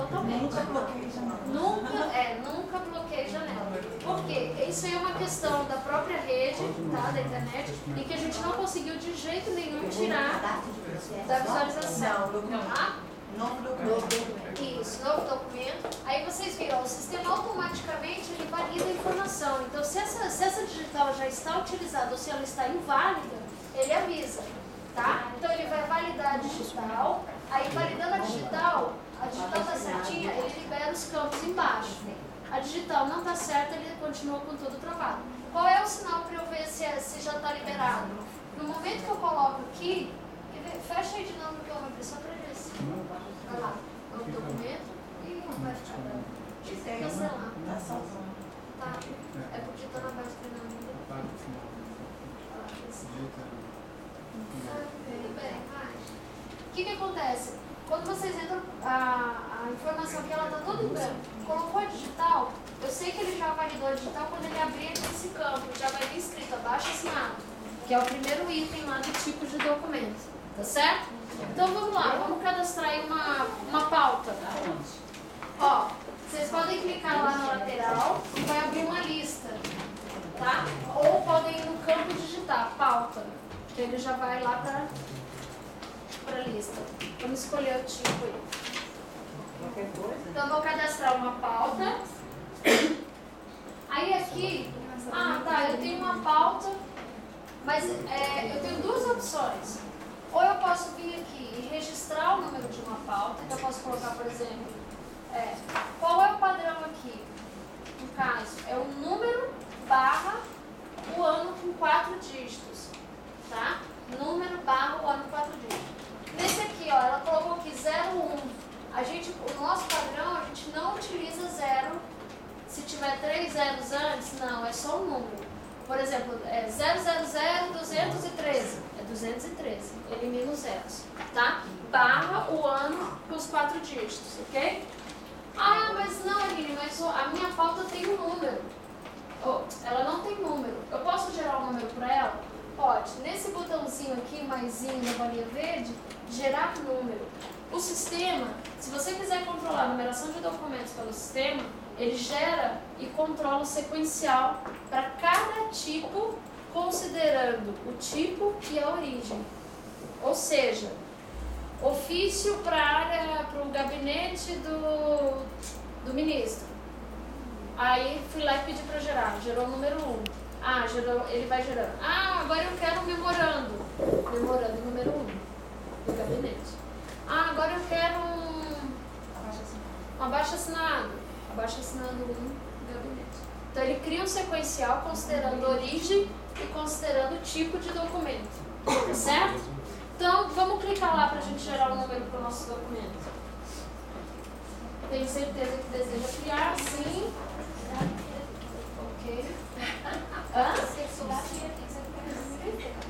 totalmente. Nunca bloqueie janela. Nunca bloqueie janela. Por quê? Isso aí é uma questão da própria rede, tá, da internet, em que a gente não conseguiu de jeito nenhum tirar da visualização. Tá? Novo documento. Isso, novo documento. Aí vocês viram, o sistema automaticamente ele valida a informação. Então, se essa digital já está utilizada ou se ela está inválida, ele avisa. Tá? Então, ele vai validar a digital. Aí, validando a digital está certinha, ele libera os campos embaixo. A digital não está certa, ele continua com tudo travado. Qual é o sinal para eu ver se já está liberado? No momento que eu coloco aqui, fecha aí de novo que eu vou abrir só para ver se... Vai lá, novo documento e vai ficar branco. Cancelar. Tá salvando. Tá. É porque está na base treinamento. Tudo bem, mas... O que acontece? Quando vocês entram, a informação aqui, ela está toda em branco. Colocou a digital, eu sei que ele já validou a digital quando ele abrir esse campo, já vai vir escrito abaixo assinado, que é o primeiro item lá do tipo de documento. Tá certo? Então vamos lá, vamos cadastrar aí uma pauta. Ó, vocês podem clicar lá na lateral e vai abrir uma lista. Tá? Ou podem ir no campo digitar, pauta, que ele já vai lá para a lista. Vamos escolher o tipo aí. Qualquer coisa. Então, eu vou cadastrar uma pauta. Aí aqui, eu tenho uma pauta, mas eu tenho duas opções. Ou eu posso vir aqui e registrar o número de uma pauta, então eu posso colocar, por exemplo, qual é o padrão aqui? No caso, é o número barra o ano com 4 dígitos, tá? Número barra o ano com 4 dígitos. Nesse aqui, ó, ela colocou aqui 01. O nosso padrão, a gente não utiliza 0. Se tiver 3 zeros antes, não, é só um número. Por exemplo, 000-213. É 213. Elimina os zeros, tá? Barra o ano com os 4 dígitos, ok? Ah, mas não, Aline, mas a minha pauta tem um número. Ela não tem número. Eu posso gerar um número para ela? Pode. Nesse botãozinho aqui, maisinho na bolinha verde, gerar número. O sistema, se você quiser controlar a numeração de documentos pelo sistema, ele gera e controla o sequencial para cada tipo, considerando o tipo e a origem. Ou seja, ofício para o gabinete do ministro. Aí fui lá e pedi para gerar, gerou o número 1. Ele vai gerando. Agora eu quero um memorando. Memorando número 1 do gabinete. Agora eu quero um abaixo-assinado. Abaixo-assinado 1 do gabinete. Então ele cria um sequencial considerando origem e considerando o tipo de documento. Tá certo? Então vamos clicar lá para a gente gerar o número para o nosso documento. Tenho certeza que deseja criar, sim. Ok.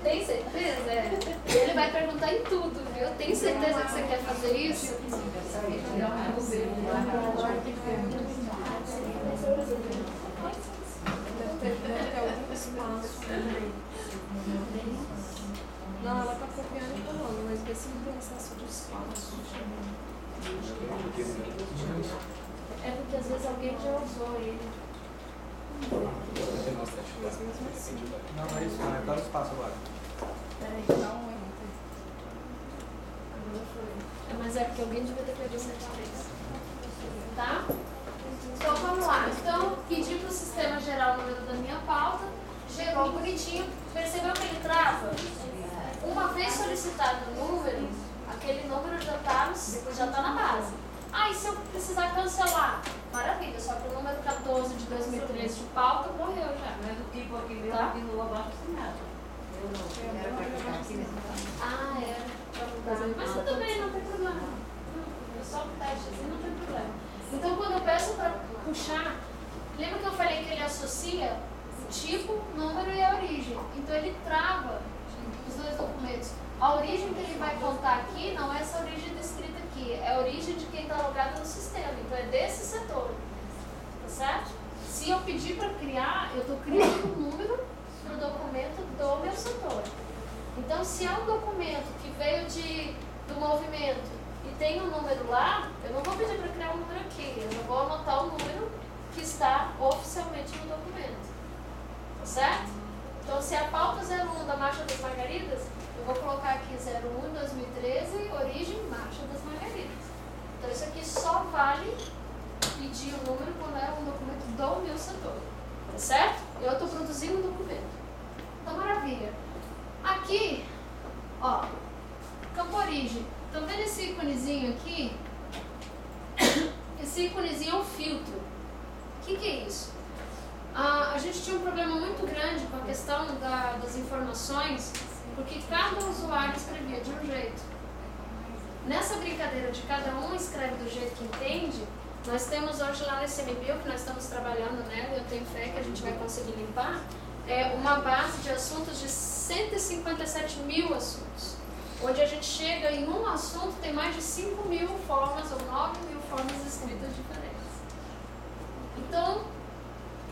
Tem certeza? Ele vai perguntar em tudo, viu? Tem certeza que você quer fazer isso? Não, ela está copiando e colando, mas vê se não tem excesso de espaço. É porque às vezes alguém já usou ele. Não, é isso, não. Dá o espaço agora. Peraí, dá um enter. Mas é porque alguém devia ter pedido 73. Tá? Então vamos lá. Então, pedi para o sistema gerar o número da minha pauta. Gerou bonitinho. Percebeu que ele trava? Uma vez solicitado o número, aquele número já está na base. E se eu precisar cancelar? Maravilha, só que o número 14 de 2013 de pauta morreu já. Mas o tipo aqui mesmo Tá? continua abaixo assinado. Eu não quero para ficar aqui mesmo. Pra mudar. Mas tudo bem, não tem problema. É só um teste assim, não tem problema. Então quando eu peço para puxar, lembra que eu falei que ele associa o tipo, número e a origem. Então ele trava os dois documentos. A origem que ele vai contar aqui não é essa origem descrita aqui, é a origem de quem está logado no sistema. Então é desse setor. Tá certo? Se eu pedir para criar, eu estou criando um número para o documento do meu setor. Então, se é um documento que veio do movimento e tem um número lá, eu não vou pedir para criar um número aqui, eu já vou anotar o número que está oficialmente no documento. Tá certo? Então, se a pauta 01 da Marcha das Margaridas, eu vou colocar aqui 01 2013, origem Marcha das Margaridas. Então, isso aqui só vale pedir o número quando é um documento do meu setor. Tá certo? Eu estou produzindo um documento. Então, maravilha. Aqui, ó, campo origem. Estão vendo esse íconezinho aqui? Esse íconezinho é um filtro. O que é isso? A gente tinha um problema muito grande com a questão das informações, porque cada usuário escrevia de um jeito. Nessa brincadeira de cada um escreve do jeito que entende, nós temos hoje lá no ICMBio, que nós estamos trabalhando nela, eu tenho fé que a gente vai conseguir limpar, uma base de assuntos de 157 mil assuntos, onde a gente chega em um assunto, tem mais de 5 mil formas ou 9 mil formas escritas diferentes. Então,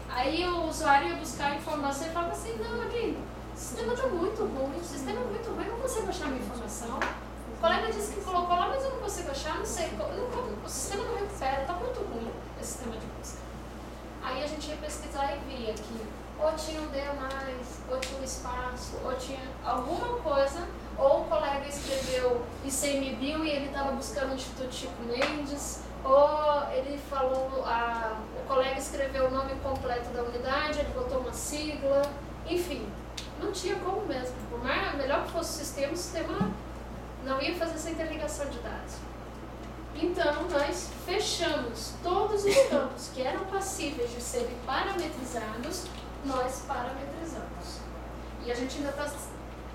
aí o usuário ia buscar informação e falava assim, não, Aline, o sistema está muito ruim, o sistema é muito ruim, não consigo achar minha informação. O colega disse que colocou lá, mas eu não consigo achar, não sei, o sistema não recupera, está muito ruim esse sistema de busca. Aí a gente ia pesquisar e via que ou tinha um D a mais, ou tinha um espaço, ou tinha alguma coisa, ou o colega escreveu ICMBio e ele estava buscando o Instituto Chico Mendes, ou ele falou, o colega escreveu o nome completo da unidade, ele botou uma sigla, enfim, não tinha como mesmo. Por mais melhor que fosse o sistema não ia fazer essa interligação de dados. Então, nós fechamos todos os campos que eram passíveis de serem parametrizados, nós parametrizamos. E a gente ainda está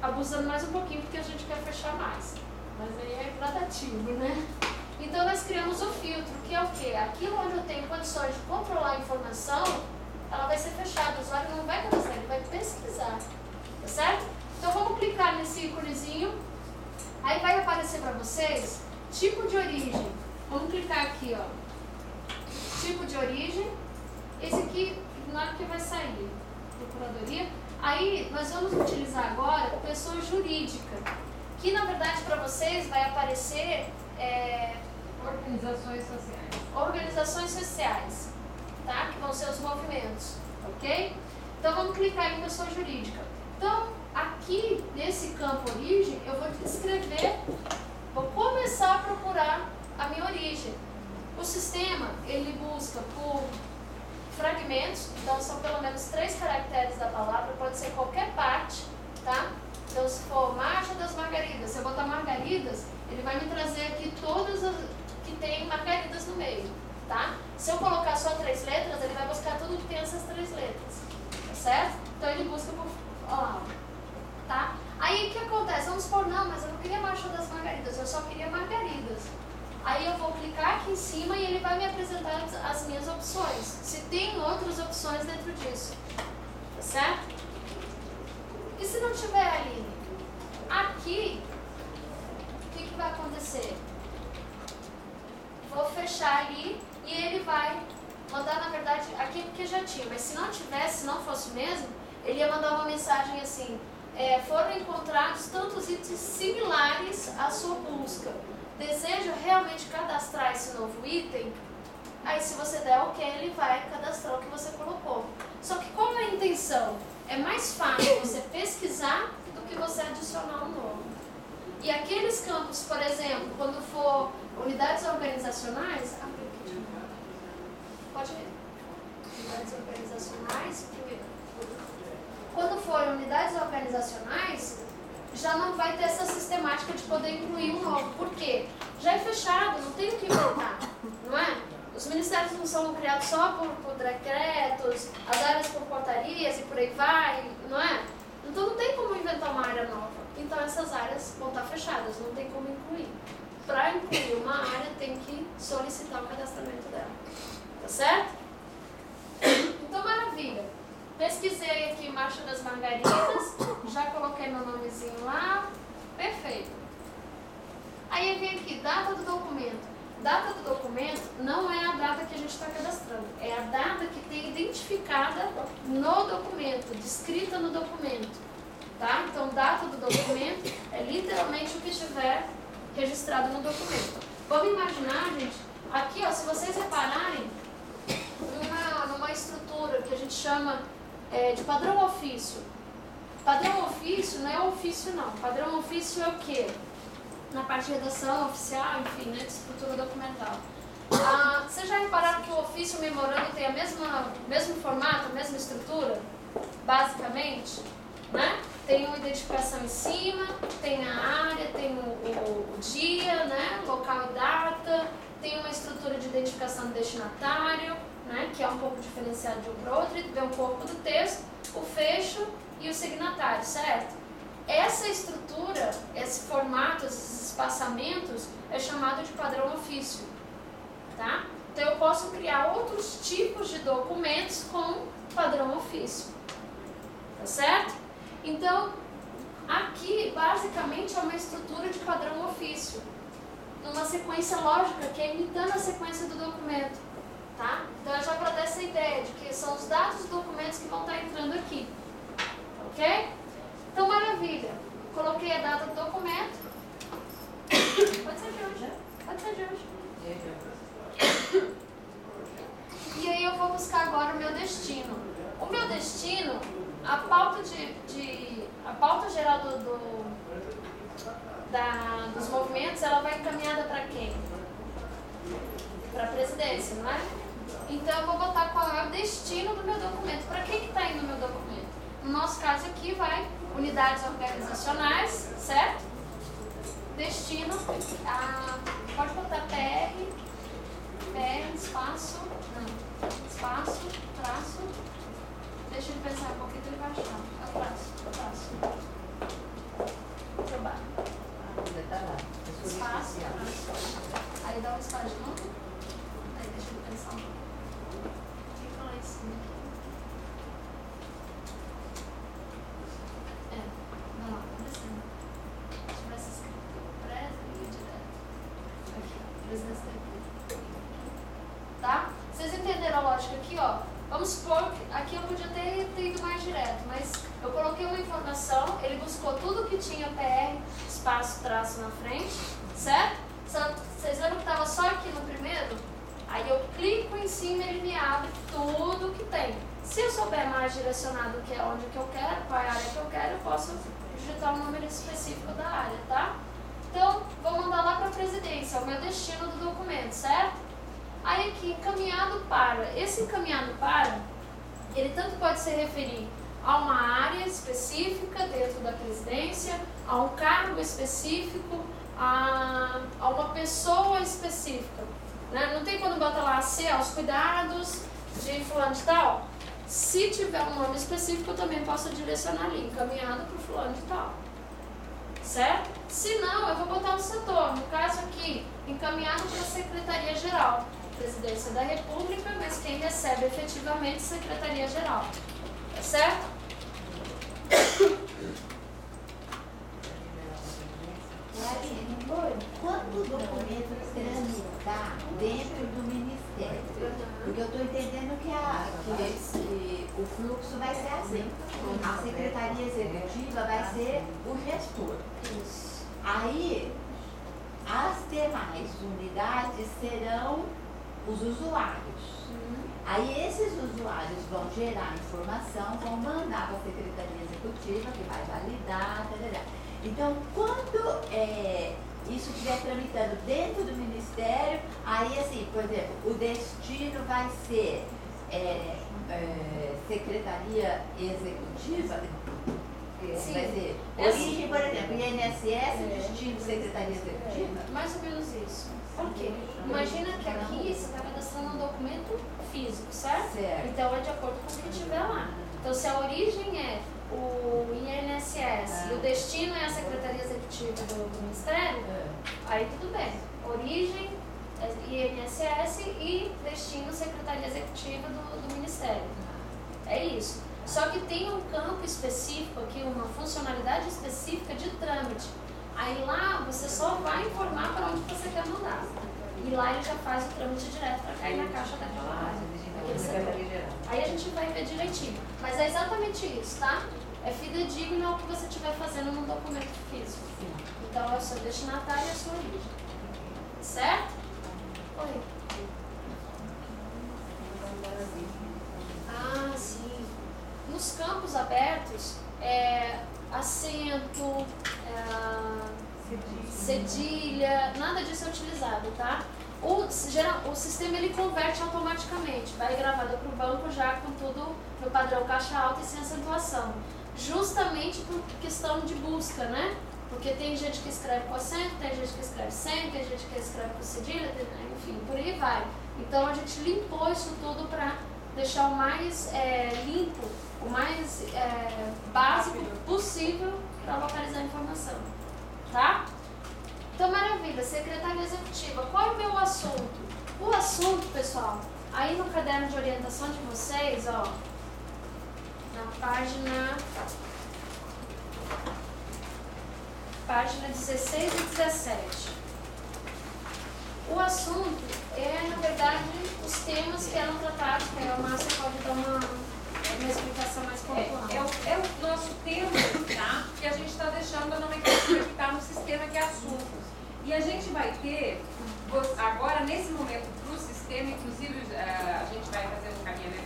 abusando mais um pouquinho porque a gente quer fechar mais. Mas aí é gradativo, né? Então, nós criamos o filtro, que é o quê? Aquilo onde eu tenho condições de controlar a informação, ela vai ser fechada. O usuário não vai cadastrar, ele vai pesquisar. Tá certo? Então, vamos clicar nesse íconezinho. Aí vai aparecer para vocês tipo de origem. Vamos clicar aqui, ó. Tipo de origem. Esse aqui, ignora que vai sair. Procuradoria. Aí, nós vamos utilizar agora pessoa jurídica. Que, na verdade, para vocês vai aparecer... Organizações sociais. Organizações sociais, tá? Que vão ser os movimentos, ok? Então vamos clicar em pessoa jurídica. Então, aqui nesse campo origem, eu vou descrever, vou começar a procurar a minha origem. O sistema, ele busca por fragmentos, então são pelo menos 3 caracteres da palavra, pode ser qualquer parte, tá? Então, se for Marcha das Margaridas, se eu botar Margaridas, ele vai me trazer aqui todas as que tem Margaridas no meio, tá? Se eu colocar só 3 letras, ele vai buscar tudo que tem essas 3 letras, tá certo? Então, ele busca por... Ó lá, tá? Aí, o que acontece? Vamos supor, não, mas eu não queria Marcha das Margaridas, eu só queria Margaridas. Aí, eu vou clicar aqui em cima e ele vai me apresentar as minhas opções. Se tem outras opções dentro disso, tá certo? E se não tiver, Aline? Aqui, o que vai acontecer? Vou fechar ali e ele vai mandar, na verdade, aqui porque já tinha, mas se não tivesse, se não fosse mesmo, ele ia mandar uma mensagem assim, foram encontrados tantos itens similares à sua busca. Deseja realmente cadastrar esse novo item? Aí se você der ok, ele vai cadastrar o que você colocou. Só que qual é a intenção? É mais fácil você pesquisar do que você adicionar um novo. E aqueles campos, por exemplo, quando for unidades organizacionais, pode ir. Unidades organizacionais, primeiro. Quando for unidades organizacionais, já não vai ter essa sistemática de poder incluir um novo. Por quê? Já é fechado, não tem o que inventar, não é? Os ministérios não são criados só por decretos, as áreas por portarias e por aí vai, não é? Então não tem como inventar uma área nova. Então essas áreas vão estar fechadas, não tem como incluir. Para incluir uma área, tem que solicitar o cadastramento dela. Tá certo? Então, maravilha. Pesquisei aqui Marcha das Margaridas, já coloquei meu nomezinho lá. Perfeito. Aí eu venho aqui, data do documento. Data do documento não é a data que a gente está cadastrando, é a data que tem identificada no documento, descrita no documento, tá? Então, data do documento é literalmente o que estiver registrado no documento. Vamos imaginar, gente, aqui, ó, se vocês repararem, numa estrutura que a gente chama de padrão ofício. Padrão ofício não é ofício, não. Padrão ofício é o quê? Na parte de redação oficial, enfim, né, de estrutura documental. Vocês já repararam que o ofício e o memorando tem o mesmo formato, a mesma estrutura? Basicamente, né? Tem uma identificação em cima, tem a área, tem o dia, né? Local e data, tem uma estrutura de identificação do destinatário, né? Que é um pouco diferenciado de um para outro, e vem o corpo do texto, o fecho e o signatário, certo? Essa estrutura, esse formato, esses espaçamentos é chamado de padrão ofício, tá? Então eu posso criar outros tipos de documentos com padrão ofício, tá certo? Então, aqui basicamente é uma estrutura de padrão ofício, numa sequência lógica que é imitando a sequência do documento, tá? Então é já para dar essa ideia de que são os dados dos documentos que vão estar entrando aqui, ok? Então, maravilha. Coloquei a data do documento. Pode ser de hoje. Pode ser de hoje. E aí eu vou buscar agora o meu destino. O meu destino, a pauta a pauta geral dos movimentos, ela vai encaminhada para quem? Para a presidência, não é? Então eu vou botar qual é o destino do meu documento. Para quem que está indo o meu documento? No nosso caso aqui vai unidades organizacionais, certo? Destino, pode botar PR, espaço, traço, deixa ele pensar um pouquinho que ele vai achar. Traço. Trabalho. Espaço, traço. Aí dá um espaço de novo. Aí deixa ele pensar um pouco. Fica lá em cima. Não, tá descendo. Se tivesse escrito pré-linha direto. Aqui, presidência da República. Tá? Vocês entenderam a lógica aqui, ó? Vamos supor que aqui eu podia ter ido mais direto, mas eu coloquei uma informação, ele buscou tudo que tinha PR, espaço, traço na frente, certo? Vocês lembram que estava só aqui no primeiro? Aí eu clico em cima e ele me abre tudo que tem. Se eu souber mais direcionado que é onde que eu quero, qual é a área que eu quero, eu posso digitar um número específico da área, tá? Então, vou mandar lá para a presidência, é o meu destino do documento, certo? Aí aqui, encaminhado para. Esse encaminhado para, ele tanto pode se referir a uma área específica dentro da presidência, a um cargo específico, a uma pessoa específica. Né? Não tem quando bota lá aos cuidados de fulano de tal? Se tiver um nome específico, eu também posso direcionar ali, encaminhado para o fulano de tal. Certo? Se não, eu vou botar no setor. No caso aqui, encaminhado para a Secretaria-Geral. Presidência da República, mas quem recebe efetivamente Secretaria-Geral. Tá certo? Quando o documento tramitar dentro do Ministério, porque eu estou entendendo que o fluxo vai ser assim. A Secretaria Executiva vai ser o gestor. Isso. Aí, as demais unidades serão os usuários. Aí esses usuários vão gerar informação, vão mandar para a Secretaria Executiva, que vai validar, etc. Então, quando isso estiver tramitando dentro do Ministério, aí assim, por exemplo, o destino vai ser Secretaria Executiva, Sim. vai ser origem, por exemplo, INSS, destino Secretaria Executiva. Mais ou menos isso. Por quê? Imagina que aqui você está cadastrando um documento físico, certo? Então é de acordo com o que tiver lá. Então se a origem é o INSS e o destino é a Secretaria Executiva do Ministério, aí tudo bem. Origem INSS e destino Secretaria Executiva do Ministério. É isso. Só que tem um campo específico aqui, uma funcionalidade específica de trâmite. Aí lá você só vai informar para onde você quer mandar. E lá ele já faz o trâmite direto para cair na caixa daquela área. Aí a gente vai ver direitinho. Mas é exatamente isso, tá? É fidedigno ao que você estiver fazendo num documento físico. Então é o seu destinatário e a sua origem. certo? Oi. Ah, sim. Nos campos abertos, acento, cedilha, nada disso é utilizado, tá? O sistema ele converte automaticamente, vai gravado para o banco já com tudo no padrão caixa alta e sem acentuação. Justamente por questão de busca, né? Porque tem gente que escreve com acento, tem gente que escreve sem, tem gente que escreve com cedilha, enfim, por aí vai. Então a gente limpou isso tudo para deixar o mais limpo, o mais básico possível para localizar a informação, tá? Então, maravilha, secretaria executiva. Qual é o meu assunto? O assunto, pessoal, aí no caderno de orientação de vocês, ó, na página 16 e 17. O assunto na verdade, os temas que eram tratados, que a Márcia pode dar uma explicação mais pontual. É o nosso tema, tá? Que a gente está deixando a nomenclatura que está no sistema, que é assuntos. E a gente vai ter, agora, nesse momento, para o sistema, inclusive, a gente vai fazer um encaminhamento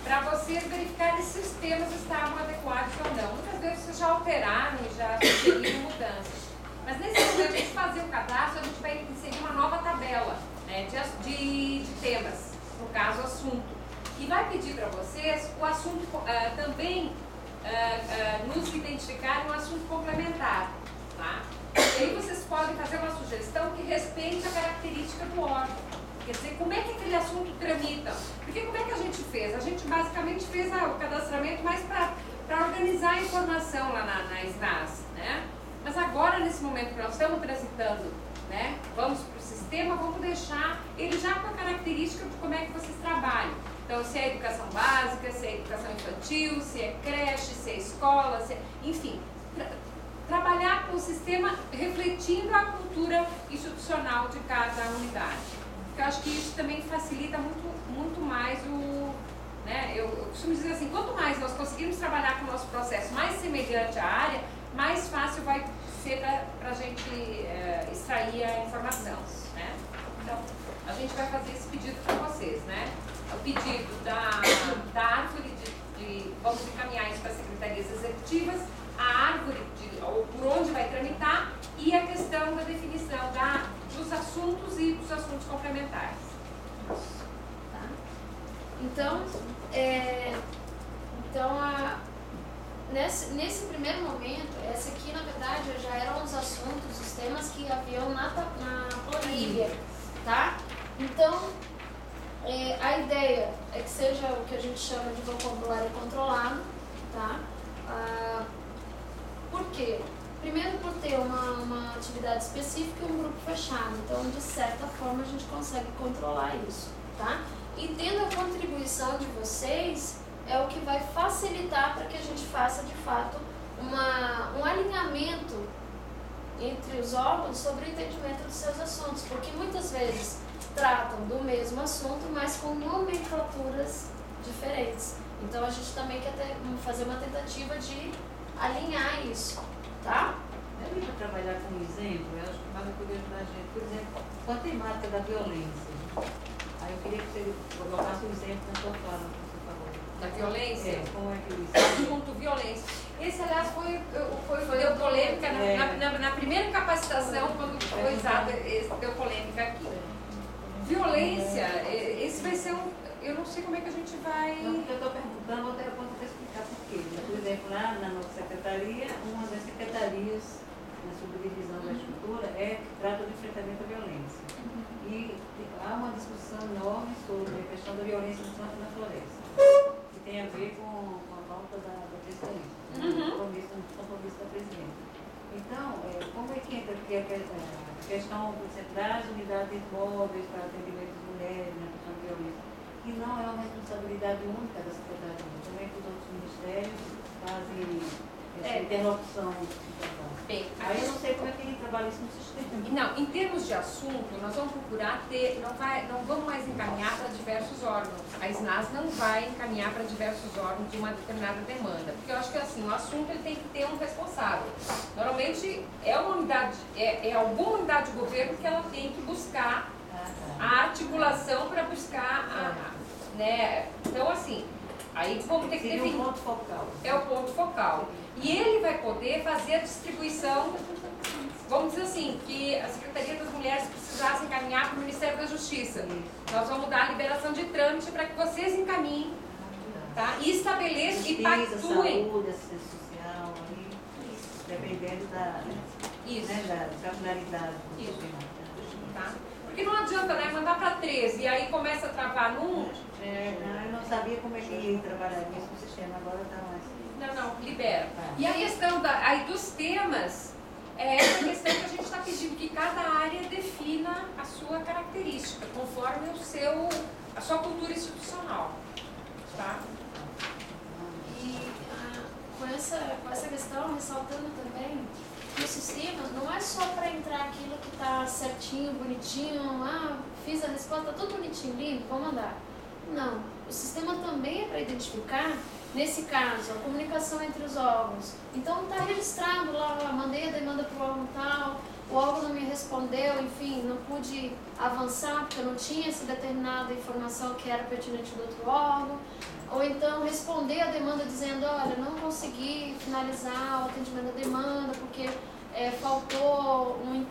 para vocês verificarem se os temas estavam adequados ou não. Muitas vezes vocês já alteraram e já sugeriram mudanças. Mas nesse momento, antes de fazer o cadastro, a gente vai inserir uma nova tabela, né, de temas, no caso, assunto. E vai pedir para vocês o assunto também nos identificar um assunto complementar, tá? E aí vocês podem fazer uma sugestão que respeite a característica do órgão. Quer dizer, como é que aquele assunto tramita? Porque como é que a gente fez? A gente basicamente fez o cadastramento mais para organizar a informação lá na SNAS, né? Mas agora, nesse momento que nós estamos transitando, né, vamos para o sistema, vamos deixar ele já com a característica de como é que vocês trabalham. Então, se é educação básica, se é educação infantil, se é creche, se é escola, enfim, trabalhar com o sistema refletindo a cultura institucional de cada unidade. Eu acho que isso também facilita muito mais né, eu costumo dizer assim, quanto mais nós conseguirmos trabalhar com o nosso processo mais semelhante à área, mais fácil vai ser para a gente extrair a informação, né? Então, a gente vai fazer esse pedido para vocês, né? O pedido da árvore vamos encaminhar isso para as secretarias executivas, a árvore ou por onde vai tramitar e a questão da definição dos assuntos e dos assuntos complementares. Tá? Então, nesse primeiro momento, esse aqui na verdade já eram os assuntos, os temas que haviam na planilha, tá? Então, a ideia é que seja o que a gente chama de vocabulário controlado, tá? Por quê? Primeiro por ter uma atividade específica e um grupo fechado, então de certa forma a gente consegue controlar isso, tá? E tendo a contribuição de vocês, é o que vai facilitar para que a gente faça de fato um alinhamento entre os órgãos sobre o entendimento dos seus assuntos, porque muitas vezes tratam do mesmo assunto, mas com nomenclaturas diferentes. Então a gente também quer fazer uma tentativa de alinhar isso, tá? Eu ia trabalhar com um exemplo, eu acho que vai poder ajudar a gente. Por exemplo, com a temática da violência. Aí eu queria que você colocasse um exemplo na sua fala, que você falou. Da violência? Como é que isso? Assunto violência. Esse, aliás, deu polêmica na primeira capacitação, quando foi usado, deu polêmica aqui. Violência, esse vai ser eu não sei como é que a gente vai... Não, eu estou perguntando, eu posso até explicar por quê. Por exemplo, lá na nossa secretaria, uma das secretarias na subdivisão da estrutura trata do enfrentamento à violência. E há uma discussão enorme sobre a questão da violência na floresta, que tem a ver com a pauta da presidência, do compromisso da presidenta. Então, como é que entra aqui a questão, por exemplo, das unidades móveis para atendimento de mulheres na questão de violência? Que não é uma responsabilidade única da secretaria, também que os outros ministérios fazem Essa interrupção. Bem, Aí eu não sei como é que ele trabalha isso no sistema. não, em termos de assunto, nós vamos procurar ter, não vamos mais encaminhar para diversos órgãos. A SNAS não vai encaminhar para diversos órgãos de uma determinada demanda, porque eu acho que assim, o assunto ele tem que ter um responsável. Normalmente é uma unidade, é alguma unidade de governo que ela tem que buscar a articulação para buscar né? Então assim, aí vamos ter que Seria definir. um ponto focal. É o ponto focal. E ele vai poder fazer a distribuição, vamos dizer assim, que a Secretaria das Mulheres precisasse encaminhar para o Ministério da Justiça. Nós vamos dar a liberação de trâmite para que vocês encaminhem, tá? E estabeleçam e pactuem. Saúde, assistência social, aí, dependendo da, Isso. né, da capilaridade do Isso. sistema. Tá? Porque não adianta, né, mandar para 13 e aí começa a travar num. Não, eu não sabia como é que ia trabalhar isso no sistema, agora está mais. Não, libera. E a questão aí dos temas, é essa questão que a gente está pedindo, que cada área defina a sua característica, conforme a sua cultura institucional. Tá? E com essa questão, ressaltando também que o sistema não é só para entrar aquilo que está certinho, bonitinho, fiz a resposta, tudo bonitinho, limpo, vou mandar. Não, o sistema também é para identificar, nesse caso, a comunicação entre os órgãos. Então está registrado lá, mandei a demanda para o órgão tal, o órgão não me respondeu, enfim, não pude avançar porque eu não tinha essa determinada informação que era pertinente do outro órgão. Ou então responder a demanda dizendo, olha, não consegui finalizar o atendimento da demanda porque faltou um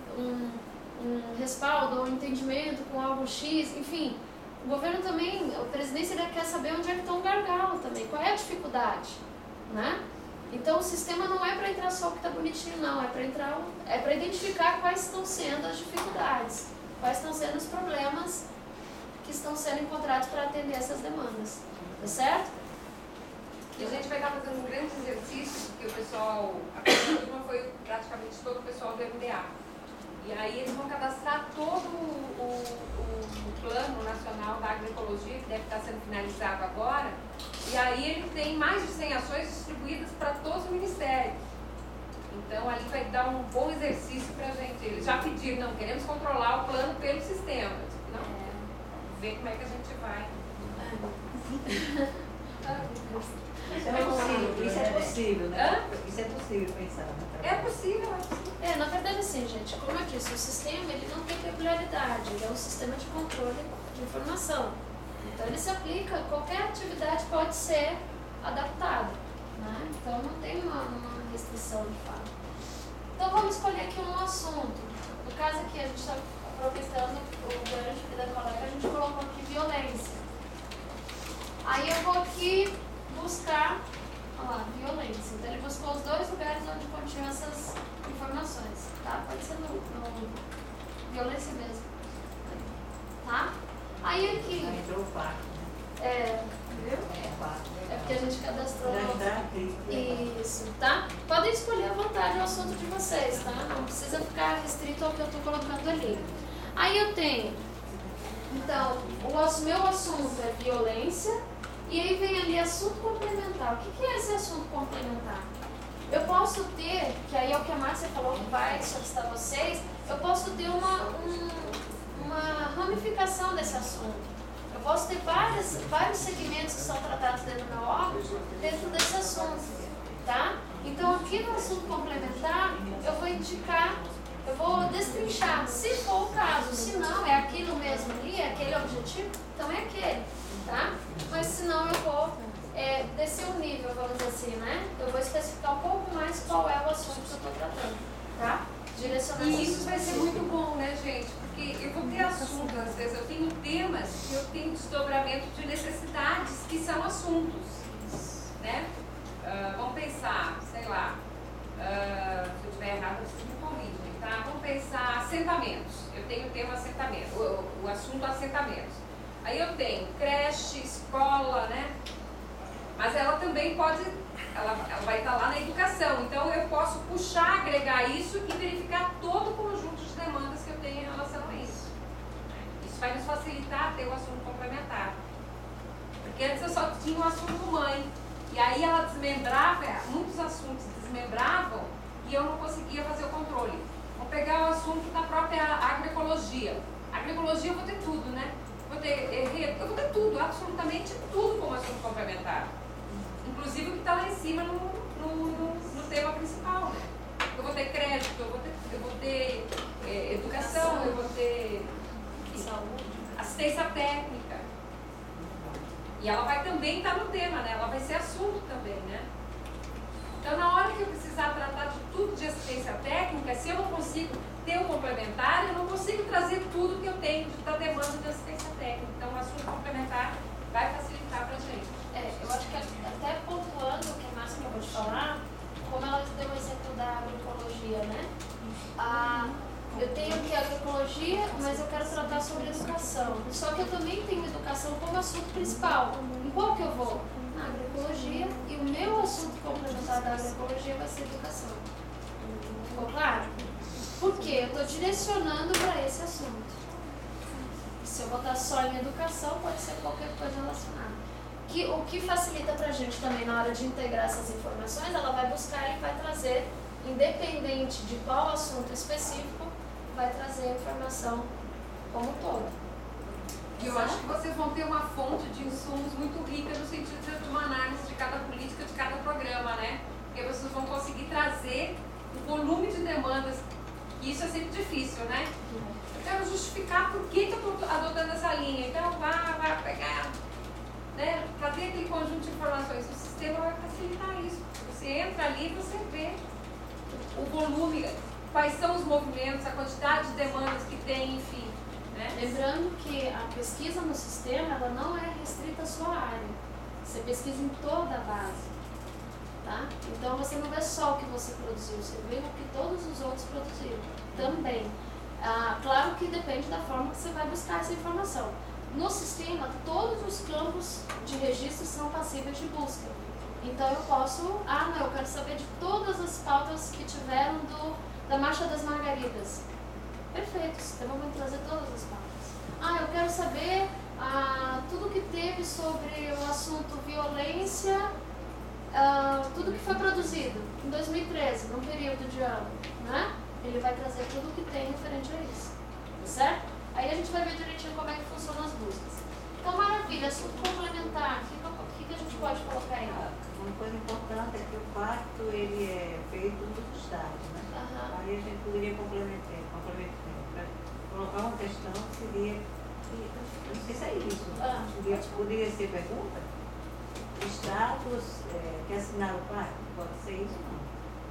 respaldo ou entendimento com algo X, enfim. O governo também, a presidência quer saber onde é que está o gargalo também, qual é a dificuldade, né? Então o sistema não é para entrar só o que está bonitinho, não, é para identificar quais estão sendo as dificuldades, quais estão sendo os problemas que estão sendo encontrados para atender essas demandas, tá certo? E a gente vai estar fazendo um grande exercício, porque o pessoal, a primeira turma foi praticamente todo o pessoal do MDA. E aí eles vão cadastrar todo o Plano Nacional da Agroecologia, que deve estar sendo finalizado agora, e aí ele tem mais de 100 ações distribuídas para todos os ministérios. Então ali vai dar um bom exercício para a gente. Eles já pediram, não, queremos controlar o plano pelo sistema. Não, ver como é que a gente vai. Isso é possível, né? Isso é possível pensar. É possível, Na verdade, assim, gente, como eu disse, o sistema ele não tem peculiaridade, ele é um sistema de controle de informação. Então, ele se aplica, qualquer atividade pode ser adaptada, né? Então, não tem uma restrição de fato. Então, vamos escolher aqui um assunto. No caso aqui, a gente está aproveitando o gancho da colega, a gente colocou aqui violência. Aí eu vou aqui buscar, olha lá, violência. Então ele buscou os dois lugares onde continham essas informações, tá? Pode ser no violência mesmo, tá? Aí aqui, Já entrou o fato, né? viu? É porque a gente cadastrou. Já está aqui. Isso, tá? Podem escolher à vontade o assunto de vocês, tá? Não precisa ficar restrito ao que eu estou colocando ali. Aí eu tenho, então, o meu assunto é violência. E aí vem ali assunto complementar. O que é esse assunto complementar? Eu posso ter, que aí é o que a Márcia falou que vai solicitar vocês, eu posso ter uma ramificação desse assunto. Eu posso ter vários segmentos que são tratados dentro do meu órgão, dentro desse assunto, tá? Então aqui no assunto complementar, eu vou indicar, eu vou destrinchar, se for o caso. Se não, é aquilo mesmo ali, é aquele objetivo, então é aquele. Tá? Mas senão eu vou descer um nível, vamos dizer assim, né? Eu vou especificar um pouco mais qual é o assunto que eu estou tratando, tá? Direcionar E isso vai ser muito bom, né, gente? Porque eu vou ter assuntos, às vezes eu tenho temas que eu tenho desdobramento de necessidades que são assuntos, né? Vamos pensar, sei lá, se eu estiver errado, vocês me corrigem, tá? Vamos pensar assentamentos. Eu tenho o tema assentamento, o assunto assentamentos. Aí eu tenho creche, escola, né? Mas ela também pode, ela vai estar lá na educação. Então eu posso puxar, agregar isso e verificar todo o conjunto de demandas que eu tenho em relação a isso. Isso vai nos facilitar ter o assunto complementar. Porque antes eu só tinha o assunto mãe. E aí ela desmembrava, muitos assuntos desmembravam e eu não conseguia fazer o controle. Vou pegar o assunto da própria agroecologia. Agroecologia eu vou ter tudo, né? Eu vou ter tudo, absolutamente tudo como assunto complementar. Inclusive o que está lá em cima no tema principal, né? Eu vou ter crédito, eu vou ter educação, eu vou ter Saúde. assistência técnica. E ela vai também estar no tema, né? Ela vai ser assunto também, né? Então, na hora que eu precisar tratar de tudo de assistência técnica, se eu não consigo ter o complementar, eu não consigo trazer tudo que eu tenho da demanda de assistência técnica. Então, o assunto complementar vai facilitar para a gente. Eu acho que até pontuando o que a Márcia acabou de falar, como ela deu o exemplo da agroecologia, né? Eu tenho aqui a agroecologia, mas eu quero tratar sobre educação. Só que eu também tenho educação como assunto principal. Em qual que eu vou? Na agroecologia, e o meu assunto complementar da agroecologia vai ser educação. Ficou claro? Porque eu estou direcionando para esse assunto. Se eu botar só em educação, pode ser qualquer coisa relacionada. O que facilita para a gente também na hora de integrar essas informações, ela vai buscar e vai trazer, independente de qual assunto específico, vai trazer a informação como um todo. E eu acho que vocês vão ter uma fonte de insumos muito rica no sentido de uma análise de cada política, de cada programa, né? Porque vocês vão conseguir trazer o volume de demandas, e isso é sempre difícil, né? Eu quero justificar por que eu estou adotando essa linha. Então, vai pegar, né? Trazer aquele conjunto de informações. O sistema vai facilitar isso. Você entra ali e você vê o volume, quais são os movimentos, a quantidade de demandas que tem, enfim. Né? Lembrando que a pesquisa no sistema, ela não é restrita à sua área. Você pesquisa em toda a base. Tá? Então você não vê só o que você produziu, você vê o que todos os outros produziram também. Claro que depende da forma que você vai buscar essa informação. No sistema, todos os campos de registro são passíveis de busca. Então eu posso, eu quero saber de todas as pautas que tiveram da Marcha das Margaridas. Perfeito, o sistema vai trazer todas as pautas. Eu quero saber tudo que teve sobre o assunto violência, tudo que foi produzido em 2013, num período de ano, né? Ele vai trazer tudo o que tem referente a isso, tá certo? Aí a gente vai ver direitinho como é que funcionam as buscas. Então, maravilha, assunto complementar, o que a gente pode colocar aí? Uma coisa importante é que o pacto ele é feito nos estados, né? Aí a gente poderia complementar, para colocar uma questão que seria, não sei se é isso, poderia ser pergunta? Estados que assinaram o pacto, pode ser isso ou não?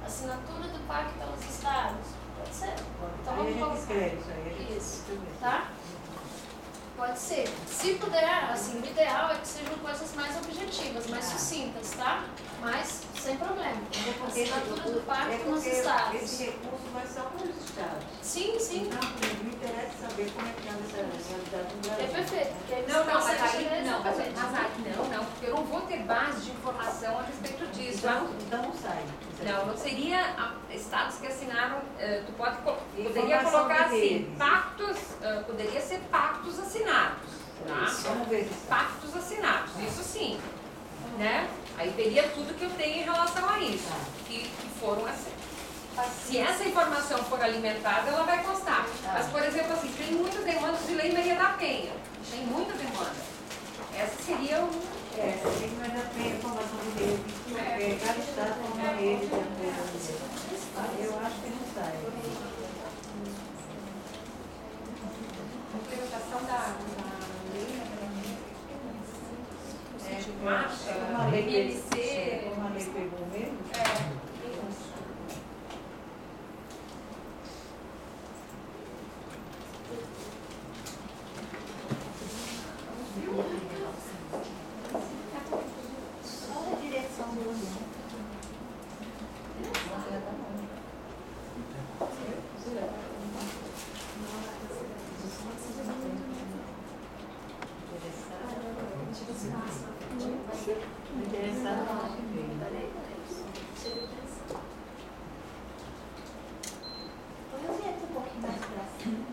Assinatura do pacto pelos estados, pode ser? Então Aí a vamos gente colocar. escreve isso aí. Isso, tá? Pode ser. Se puder, assim, o ideal é que sejam coisas mais objetivas, mais sucintas, tá? Mas sem problema. Assinatura do pacto nos estados. Esse recurso vai só para os estados. Sim, sim. Então, me interessa saber como é que anda essa realidade no Brasil. É perfeito. Porque aí você Não, mas consegue aí chegar não, exatamente. não, porque eu não vou ter base de informação a respeito disso. Então não sai. Não seria estados que assinaram, tu poderia Informação colocar assim, deles. pactos, poderia ser pactos assinados, tá? Vamos ver se sai. Pactos assinados, isso sim, né? Aí teria tudo que eu tenho em relação a isso, que foram assinados. Se essa informação for alimentada, ela vai constar. Mas, por exemplo, assim, tem muita demanda de Lei Maria da Penha. Tem muita demanda. Essa seria o... Tem que mais a pena informação de rede. Cada estado tem uma rede de apoio. Eu acho que não sai. Implementação da lei, marcha, Uma lei MLC. Uma lei pegou mesmo? Só a direção do olhar. Interessado não. Põe o dedo um pouquinho mais pra cima.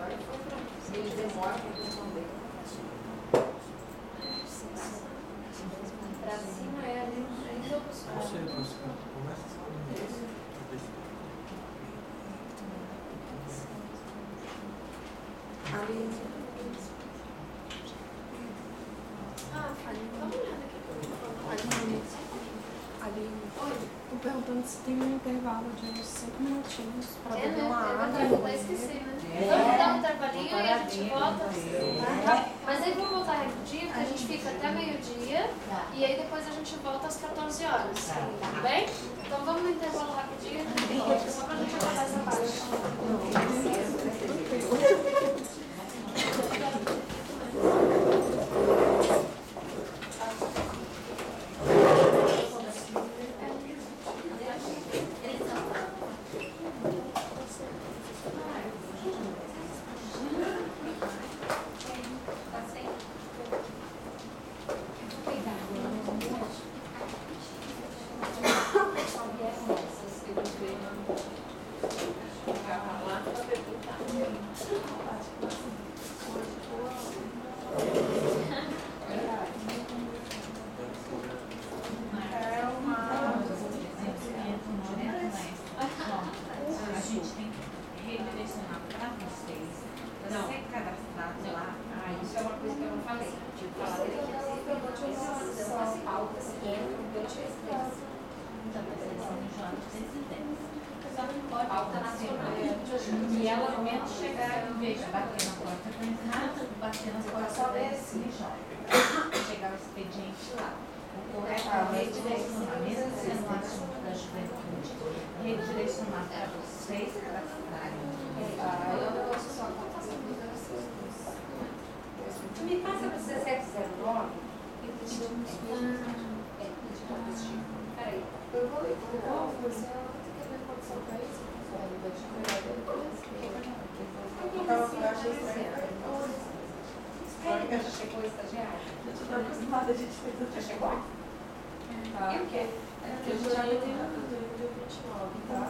Eles demoram para responder. Pra cima é ali, em todos os Não sei, começa Ah, Fanny, dá uma olhada aqui. Tô perguntando se tem um intervalo de uns 5 minutinhos pra É, beber né? uma É água. verdade, eu até esqueci, né? Vamos dar um intervalinho e a gente volta. Tá? Mas aí vamos voltar rapidinho, porque a gente fica até meio-dia e aí depois a gente volta às 14 horas. Tá bem? Então vamos no intervalo rapidinho e a gente volta, só pra gente acabar essa parte. Pauta nacional. E ela, ao menos, chegar, em vez de bater na porta da entrada, bater na porta da escritório. Chegar o expediente lá. O redirecionamento, sendo um assunto da juventude, redirecionar para vocês cadastrarem. Me passa para 1709. Peraí. Eu vou você quer ver quanto são pra isso? Eu achei estranho. Já chegou o estagiário? Eu estou acostumada, a gente fez outra. Já chegou? E o quê? Eu já tenho do dia 29, tá?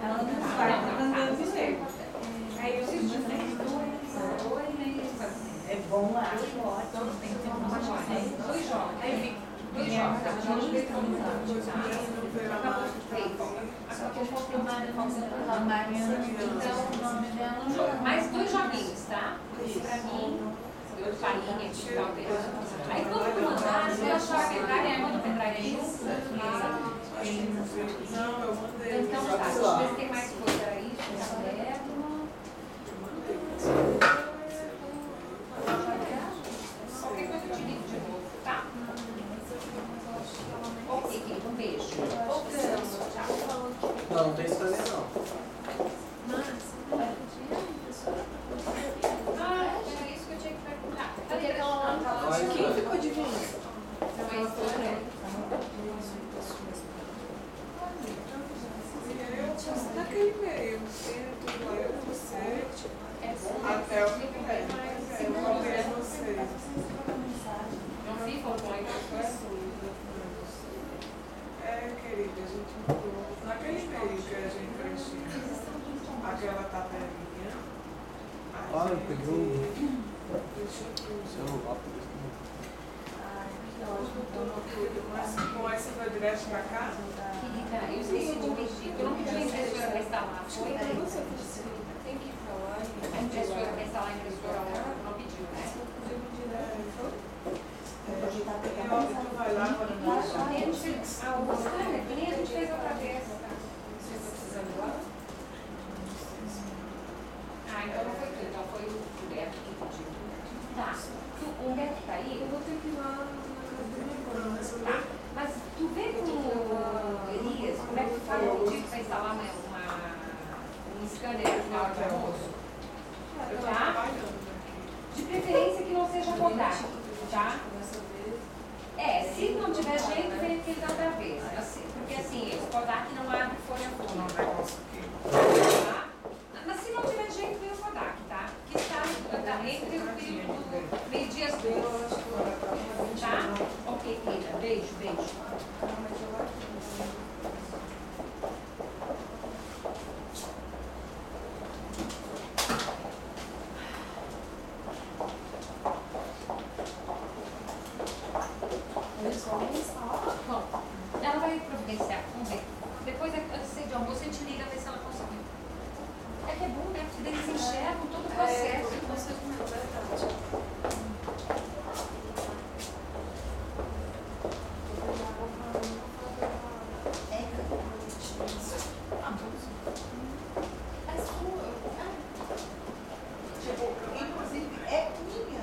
Ela não vai, tá andando de jeito. Aí eu preciso de É bom, acho ótimo. Tem que ter uma dois jogos. Aí dois jogos. Só que eu vou filmar a Mariana, então o nome dela. Mais dois joguinhos, tá? Esse pra mim, eu farinha aqui, tal. Aí todo mundo mandar, se eu achar a pedraria, manda a pedraria junto. Não, eu mandei. Então tá, deixa eu ver se tem mais coisa aí. Qualquer coisa eu te ligo de novo, tá? Ok, querido, um beijo. Tchau. Não, não tem escaneio não. Ah, era isso que eu tinha que perguntar. Cadê aquela Quem ficou de vir? Naquele e-mail, tem tudo lá, eu, você, até o que tem. Eu contei vocês. Não ficam com a impressão? É, querida, a gente mudou. Naquele e-mail que a gente preencheu, aquela tabelinha. Ah, eu peguei o Deixou tudo. celular. Com essa foi direto pra cá? Querida, eu esqueci de pedir. Eu não pedi a impressora para instalar. Foi? Tem que falar. A impressora para instalar a impressora não pediu, né? E óbvio, tu vai lá agora no A gente fez. Ah, o Boscana, que nem a gente fez outra vez. Você está precisando lá? Ah, então não foi tu, então foi o Beto que pediu. Tá. O Beto tá aí? Eu vou ter que ir lá na casa do meu irmão. Tá. Mas tu vê com o Elias, como é que tu falou? Pediu para instalar um scanner no final de Se não tiver jeito, vem aquele da outra vez. Assim, porque assim, esse Kodak não abre folha a folha. Tá? Mas se não tiver jeito, vem o Kodak, tá? Que está entre o período meio-dia às 2. Tá? Ok, querida. Beijo, beijo. Bom, ela vai providenciar, vamos ver. Depois, antes de almoço, a gente liga ver se ela conseguiu. É que é bom, né? Porque eles enxergam todo o processo. Tipo, inclusive, é minha.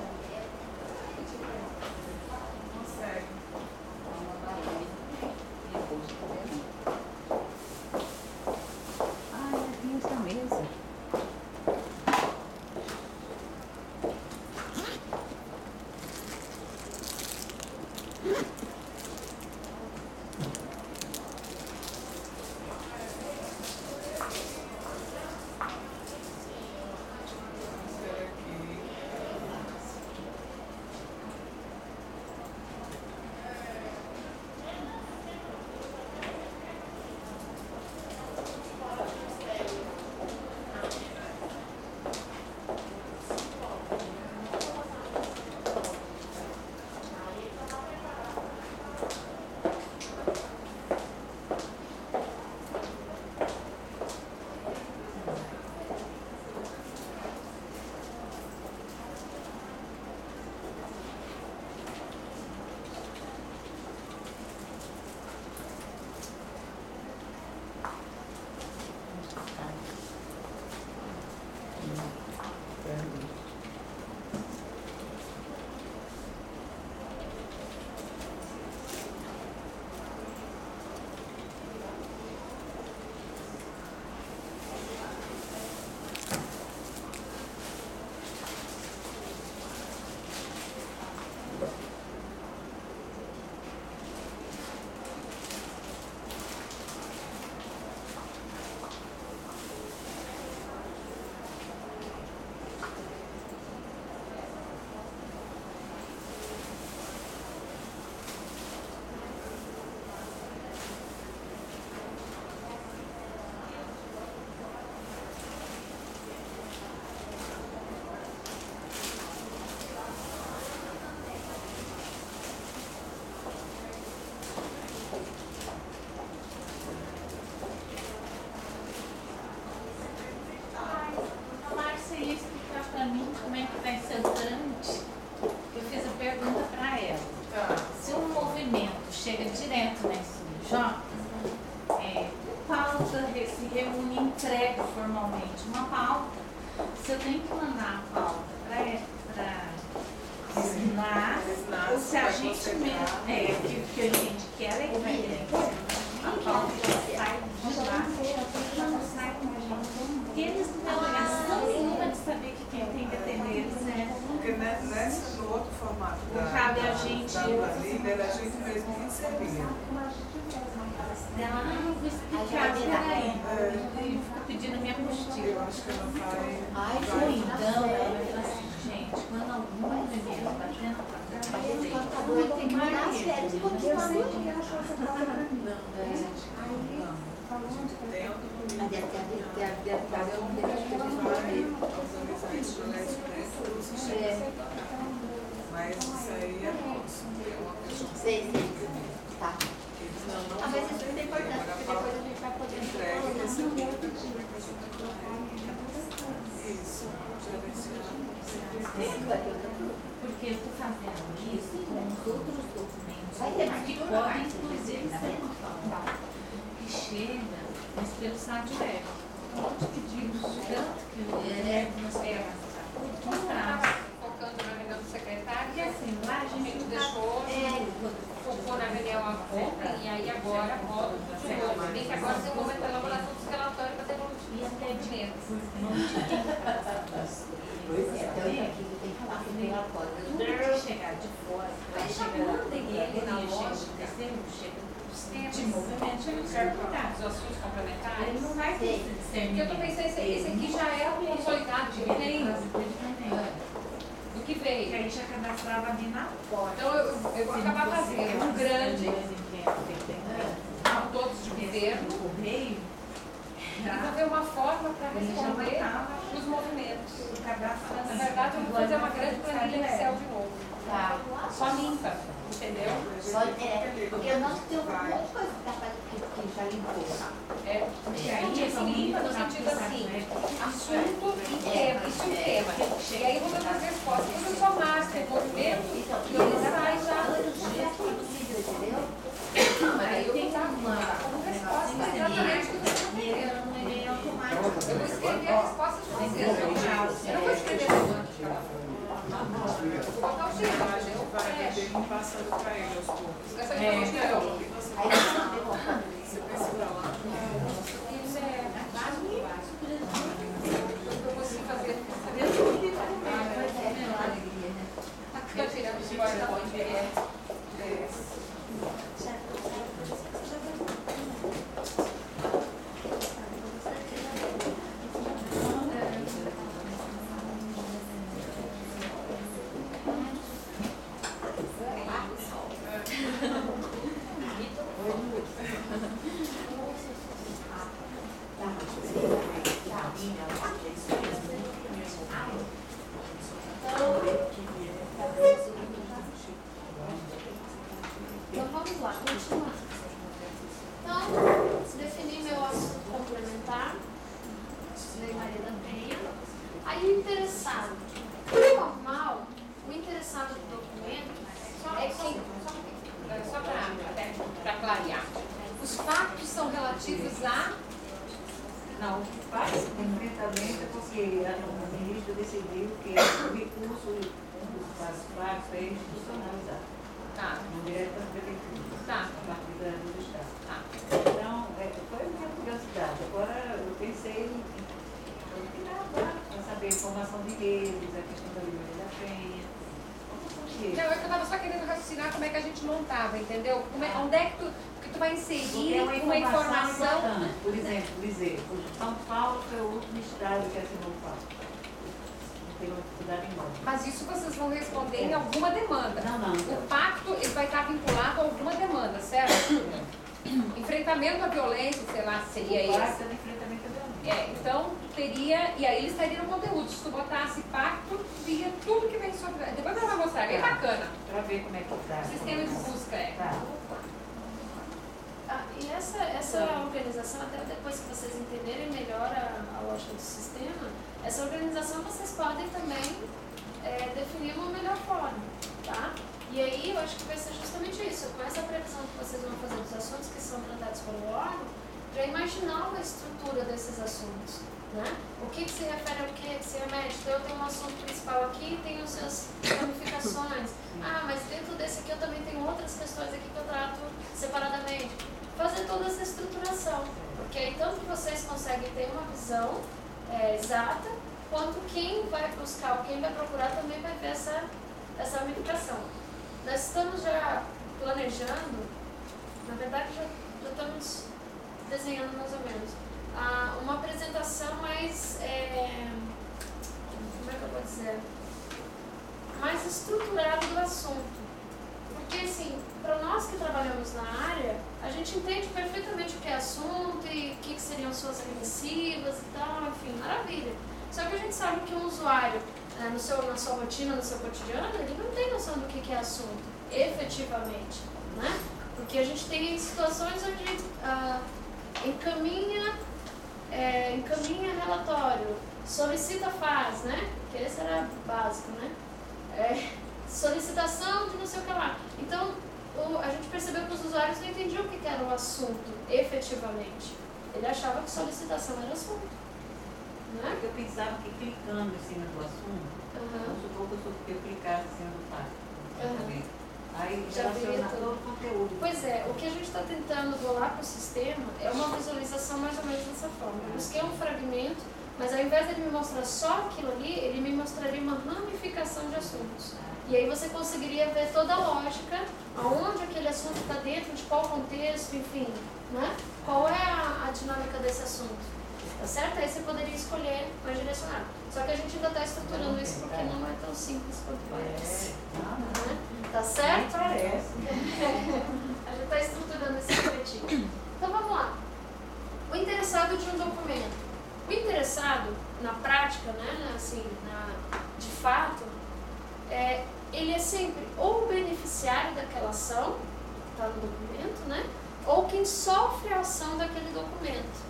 Consegue. Ai, tem essa mesa. Márcia ia explicar para mim como é que vai ser o trâmite. Eu fiz a pergunta para ela. Se um movimento chega direto na SUJ, pauta, se reúne e entrega formalmente uma pauta, se eu tenho que mandar a pauta para assinar, ou se a gente mesmo, que a gente quer é que a pauta já sai de lá, não sai com a gente. Porque eles não têm obrigação nenhuma de saber que quem tem que atender eles Porque no outro formato cabe a gente. da líder, a gente mesmo que sabia. Ela, vou explicar, peraí. Eu fico pedindo minha apostila. Eu acho que ela vai. Ai, Ou então, ela vai falar assim, gente, quando algum movimento bater na porta, o contador tem que mandar as férias e continuar no Mas deve estar eu não Mas isso aí é nosso. sei. Tá. Não, Mas isso é importante, porque depois a gente vai poder entregue e receber. Isso, porque eu estou fazendo isso com os outros documentos Vai ter mais que que podem, inclusive, ser que chega, mas pelo site web. Um monte de pedidos, tanto que eu levo nas pernas, tudo prazo. Focando na reunião do secretário, Porque assim, lá a a gente gente deixou, focou na reunião ontem, e aí agora volta para o outro. Bem que agora tem o momento da elaboração dos relatórios para e até desenvolvimento. Pois é, então aqui tem que falar com o relatório. tudo que chegar de fora, Vai já mandem ele na lógica de movimento os assuntos complementares. Ele não vai ter Porque eu estou pensando, esse aqui já é o consolidado de tem do que veio. que aí já cadastrava ali na porta. Então eu vou acabar fazendo um grande, com todos de governo, correio, e vou ver uma forma para responder os movimentos. Na verdade, eu vou fazer uma grande planilha Excel de novo. Tá. Só limpa, entendeu? Só, porque eu não tenho muita coisa que já limpou. E aí, assim, limpa no sentido assim, assunto e tema, isso é um tema. E aí vou dar as respostas. Quando eu só marco o movimento, e ele sai já. Entendeu? Mas aí eu vou dar como resposta exatamente o que você está querendo. Eu vou escrever a resposta de vocês. Eu não vou escrever tudo. Vou botar o jeito, entendeu? Vai beber e passando para ele aos poucos. Essa informação Aí Você precisa lá. isso é básico. Eu consigo fazer. Estou tirando de fora da onde ele é. Então vamos lá, continuar. Então, defini meu assunto complementar, Lei Maria da Penha. Aí o interessado, o normal, o interessado do documento é que, Só para clarear. Os fatos são relativos a. Não, o que faz o enfrentamento é porque o ministro decidiu que o recurso das partes é institucionalizado, Tá, não direto para a prefeitura, tá, a partir do Estado. tá. Então, foi a minha curiosidade. Agora eu pensei em para saber a formação de redes, a questão da Lei Maria da Penha. Não, eu estava só querendo raciocinar como é que a gente montava, entendeu? Onde é que tu vai inserir uma informação. importante. Por exemplo, dizer, São Paulo foi o último estado que assinou o pacto. Tem uma dificuldade enorme. Mas isso vocês vão responder em alguma demanda. Não. O pacto ele vai estar vinculado a alguma demanda, certo? Enfrentamento à violência, sei lá, seria O esse. pacto é de enfrentamento à violência. Então, tu teria, e aí ele estaria no conteúdo. Se tu botasse pacto, via tudo que vem sobre. Depois ela vai mostrar, é bem bacana. Para ver como é que está. O sistema de busca é. Tá. e essa organização, até depois que vocês entenderem melhor a lógica do sistema, essa organização vocês podem também definir uma melhor forma, tá? E aí eu acho que vai ser justamente isso, com essa previsão que vocês vão fazer dos assuntos que são tratados pelo órgão, para imaginar uma estrutura desses assuntos, né? O que se refere ao que se remete? Então eu tenho um assunto principal aqui e tenho suas ramificações. Ah, mas dentro desse aqui eu também tenho outras questões aqui que eu trato separadamente. Fazer toda essa estruturação, porque aí tanto que vocês conseguem ter uma visão exata, quanto quem vai buscar ou quem vai procurar também vai ver essa ramificação. Nós estamos já planejando, na verdade já estamos desenhando mais ou menos, uma apresentação mais, como é que eu vou dizer, mais estruturada do assunto. Porque assim, para nós que trabalhamos na área, a gente entende perfeitamente o que é assunto e o que seriam suas remissivas e tal, enfim, maravilha. Só que a gente sabe que um usuário, na sua rotina, no seu cotidiano, ele não tem noção do que é assunto, efetivamente, né? Porque a gente tem situações onde encaminha relatório, solicita faz, né? Que esse era básico, né? Solicitação de não sei o que lá. Então, a gente percebeu que os usuários não entendiam o que era o assunto, efetivamente. Ele achava que solicitação era assunto, né? Eu pensava que clicando em cima do assunto, vamos supor que eu clicasse em cima do pacto. Aí Já relaciona veio todo o conteúdo. Pois é, o que a gente está tentando rolar para o sistema é uma visualização mais ou menos dessa forma. Eu busquei um fragmento Mas ao invés de ele me mostrar só aquilo ali, ele me mostraria uma ramificação de assuntos. E aí você conseguiria ver toda a lógica, aonde aquele assunto está dentro, de qual contexto, enfim, né? Qual é a dinâmica desse assunto. Tá certo? Aí você poderia escolher mais direcionado. Só que a gente ainda está estruturando isso porque não é tão simples quanto parece. Né? Tá certo? Parece. A gente está estruturando esse objetivo. Então vamos lá. O interessado de um documento. O interessado, na prática, né, assim, de fato, ele é sempre ou o beneficiário daquela ação, que está no documento, né, ou quem sofre a ação daquele documento.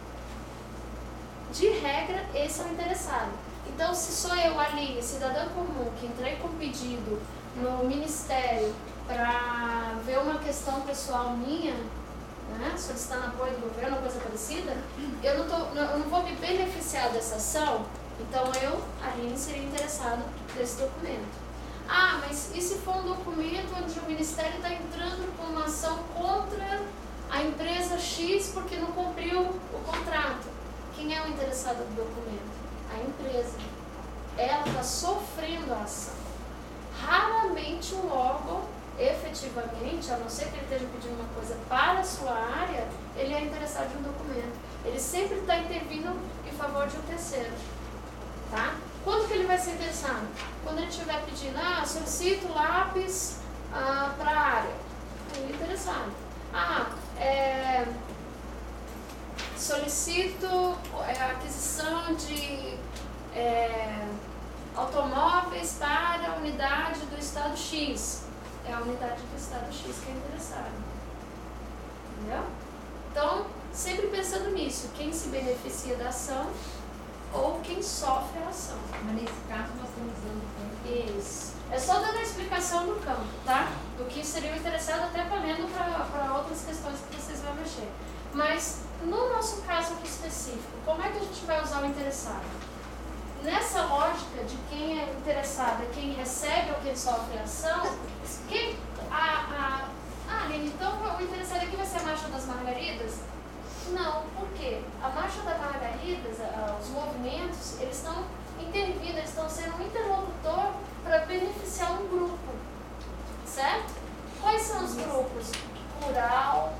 De regra, esse é o interessado. Então, se sou eu, Aline, cidadã comum, que entrei com pedido no Ministério para ver uma questão pessoal minha, né, solicitando apoio do governo ou coisa parecida, eu não vou me beneficiar dessa ação, então eu, Aline, seria interessada nesse documento. Ah, mas e se for um documento onde o Ministério está entrando com uma ação contra a empresa X porque não cumpriu o contrato? Quem é o interessado do documento? A empresa. Ela está sofrendo a ação. Raramente o órgão, efetivamente, a não ser que ele esteja pedindo uma coisa para a sua área, ele é interessado em um documento. Ele sempre está intervindo em favor de um terceiro. Tá? Quando que ele vai ser interessado? Quando ele estiver pedindo, solicito lápis para a área. Ele é interessado. Solicito aquisição de automóveis para a unidade do estado X. É a unidade do estado X que é interessada. Entendeu? Então, sempre pensando nisso, quem se beneficia da ação ou quem sofre a ação. Mas nesse caso nós estamos usando o campo. Isso. É só dando a explicação do campo, tá? Do que seria o interessado, até valendo para outras questões que vocês vão mexer. Mas, no nosso caso aqui específico, como é que a gente vai usar o interessado? Nessa lógica de quem é interessado é quem recebe ou quem sofre a ação, Aline, então o interessado aqui vai ser a Marcha das Margaridas? Não, por quê? A Marcha das Margaridas, os movimentos, eles estão intervindo, eles estão sendo um interlocutor para beneficiar um grupo, certo? Quais são os grupos? Rural,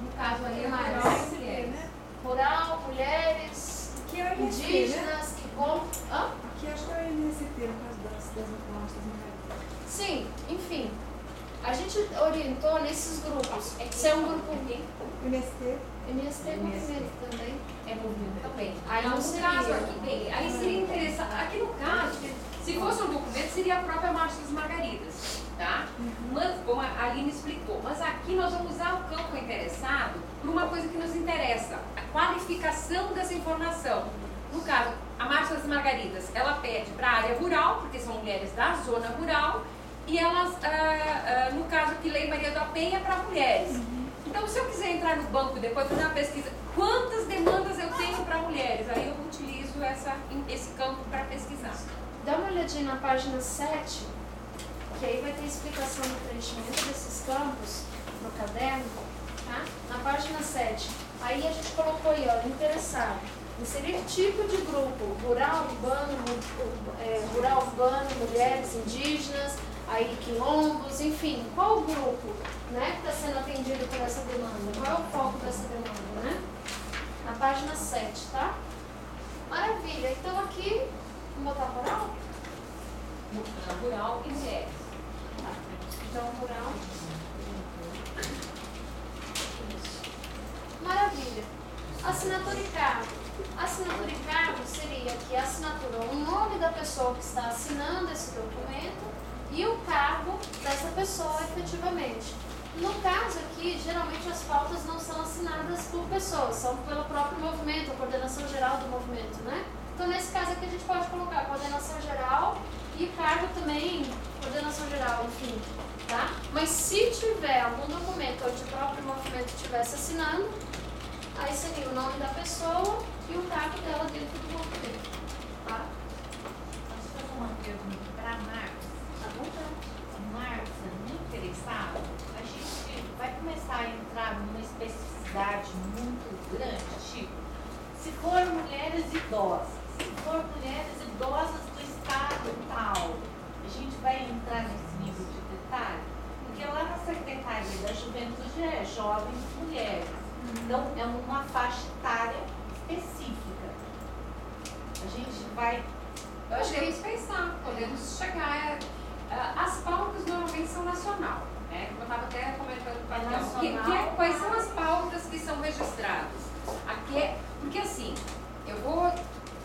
No caso aí é mais maior e mulheres. né? rural, mulheres, Aqui é o INSP, né? indígenas, que vão... Aqui acho que é o INSP, no caso das marchas margaridas. Sim, enfim. A gente orientou nesses grupos. Se é um grupo INSP. MST é movimento também. É movimento também. Aí Então, não no seria. caso aqui, bem, aí seria interessante. Aqui no caso, se fosse um documento, seria a própria Marcha das Margaridas, tá? Mas, como a Aline explicou, mas aqui nós vamos usar o campo interessado por uma coisa que nos interessa, a qualificação dessa informação. No caso, a Marcha das Margaridas, ela pede para a área rural, porque são mulheres da zona rural, e elas, no caso aqui, Lei Maria da Penha, para mulheres. Então, se eu quiser entrar no banco e depois fazer uma pesquisa, quantas demandas eu tenho para mulheres? Aí eu utilizo esse campo para pesquisar. Dá uma olhadinha na página 7, que aí vai ter explicação do preenchimento desses campos no caderno, tá? Na página 7. Aí a gente colocou aí, ó, interessado. Inserir tipo de grupo, rural, urbano, mulheres, indígenas, aí quilombos, enfim, qual o grupo, né, que está sendo atendido por essa demanda? Qual é o foco dessa demanda, né? Na página 7, tá? Maravilha, então aqui, vamos botar rural? Rural e mulheres. Tá. Então, rural. Isso. Maravilha. Assinatura e cargo. Assinatura e cargo seria aqui a assinatura, o nome da pessoa que está assinando esse documento e o cargo dessa pessoa efetivamente. No caso aqui, geralmente as pautas não são assinadas por pessoas, são pelo próprio movimento, a coordenação geral do movimento, né? Então nesse caso aqui a gente pode colocar coordenação geral e cargo também, coordenação geral, enfim, tá? Mas se tiver algum documento onde o próprio movimento estivesse assinando, aí seria o nome da pessoa e o cargo dela dentro do movimento, tá? Posso fazer uma pergunta para a Marcia? Tá bom, tá? Marcia, muito interessado, a gente vai começar a entrar numa especificidade muito grande, tipo, se for mulheres idosas, se for mulheres idosas do estado tal, a gente vai entrar nesse nível de detalhe? Porque lá na Secretaria da Juventude é jovens mulheres. Então, é uma faixa etária específica. A gente vai... Podemos pensar, podemos chegar. As pautas normalmente são nacional, né? Como eu estava até comentando com a Daniela. Quais são as pautas que são registradas? Porque assim,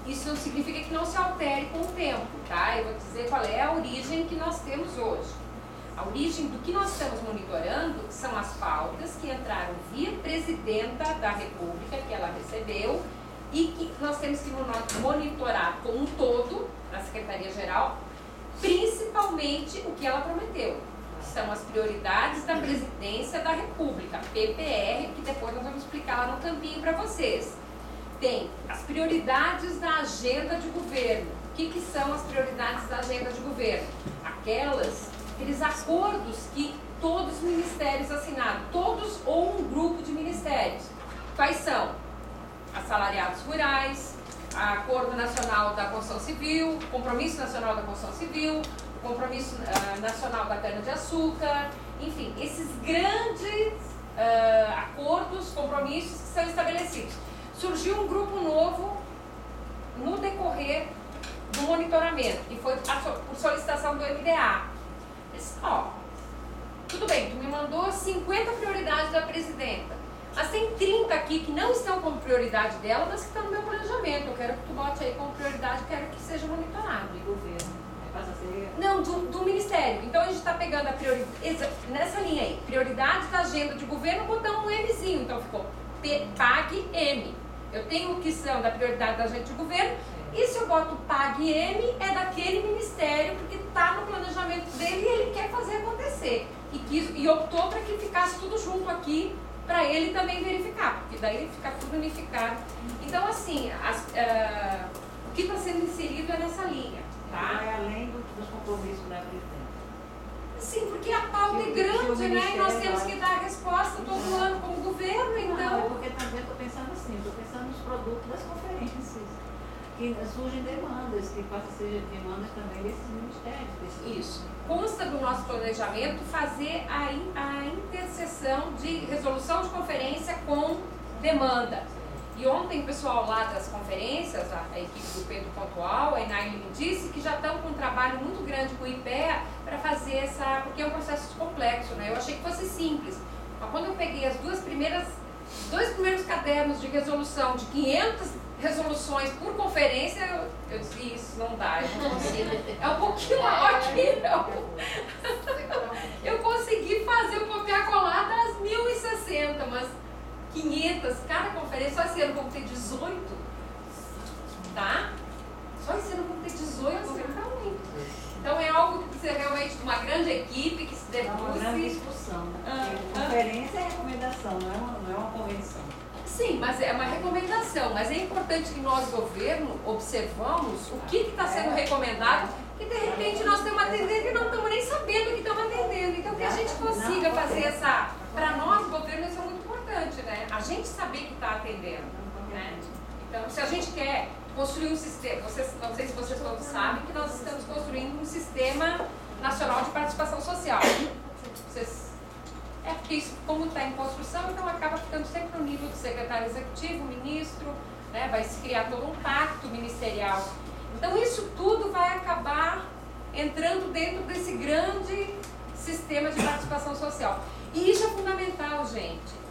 isso não significa que não se altere com o tempo, tá? Eu vou dizer qual é a origem que nós temos hoje. A origem do que nós estamos monitorando são as pautas que entraram via presidenta da República, que ela recebeu, e que nós temos que monitorar como um todo, na Secretaria-Geral, principalmente o que ela prometeu. São as prioridades da Presidência da República, PPR, que depois nós vamos explicar lá no campinho para vocês. Tem as prioridades da agenda de governo. O que são as prioridades da agenda de governo? Aqueles acordos que todos os ministérios assinaram, todos ou um grupo de ministérios. Quais são? Assalariados rurais, Acordo Nacional da Construção Civil, Compromisso Nacional da Construção Civil, Compromisso Nacional da Cana-de-Açúcar, enfim, esses grandes acordos, compromissos que são estabelecidos. Surgiu um grupo novo no decorrer do monitoramento, que foi por solicitação do MDA. Disse, tudo bem, tu me mandou 50 prioridades da presidenta, mas tem 30 aqui que não estão como prioridade dela, mas que estão no meu planejamento. Eu quero que tu bote aí como prioridade, quero que seja monitorado. Do governo. Passa a ser... Não, do Ministério. Então a gente está pegando a prioridade, nessa linha aí, prioridade da agenda de governo, botamos um Mzinho, então ficou PAG-M. Eu tenho o que são da prioridade da agenda de governo, e se eu boto PAG-M, é daquele ministério, porque está no planejamento dele e ele quer fazer acontecer. E optou para que ficasse tudo junto aqui, para ele também verificar, porque daí fica tudo unificado. Então, assim, o que está sendo inserido é nessa linha, tá? Vai além dos compromissos da presidência. Sim, porque a pauta é grande, né? E nós temos que dar a resposta todo ano como governo, então... Não, é porque também estou pensando assim, estou pensando nos produtos das conferências, que surgem demandas, que possam ser demandas também desses ministérios. Isso. Consta do nosso planejamento fazer a interseção de resolução de conferência com demanda. E ontem o pessoal lá das conferências, a equipe do Pedro Pontual, a Enaile me disse que já estão com um trabalho muito grande com o IPEA para fazer porque é um processo complexo, né? Eu achei que fosse simples. Mas quando eu peguei os dois primeiros cadernos de resolução de 500 resoluções por conferência, eu disse, isso não dá, eu não consigo. É um pouquinho maior que eu consegui fazer o copiar-colar das 1060, mas 500, cada conferência, só esse ano vamos ter 18, tá? Só esse ano vamos ter 18, tá muito. Então é algo que precisa realmente de uma grande equipe que se debruce. É uma grande discussão, né? Conferência é recomendação, não é uma convenção. Sim, mas é uma recomendação, mas é importante que nós, governo, observamos o que está sendo recomendado, que de repente nós estamos atendendo e não estamos nem sabendo o que estamos atendendo. Então que a gente consiga fazer para nós, governo, isso é muito importante, né? A gente saber que está atendendo, né? Então, se a gente quer construir um sistema, não sei se vocês todos sabem que nós estamos construindo um sistema nacional de participação social. Porque isso, como está em construção, então acaba ficando sempre no nível do secretário executivo, ministro, né? Vai se criar todo um pacto ministerial. Então isso tudo vai acabar entrando dentro desse grande sistema de participação social. E isso é fundamental, gente.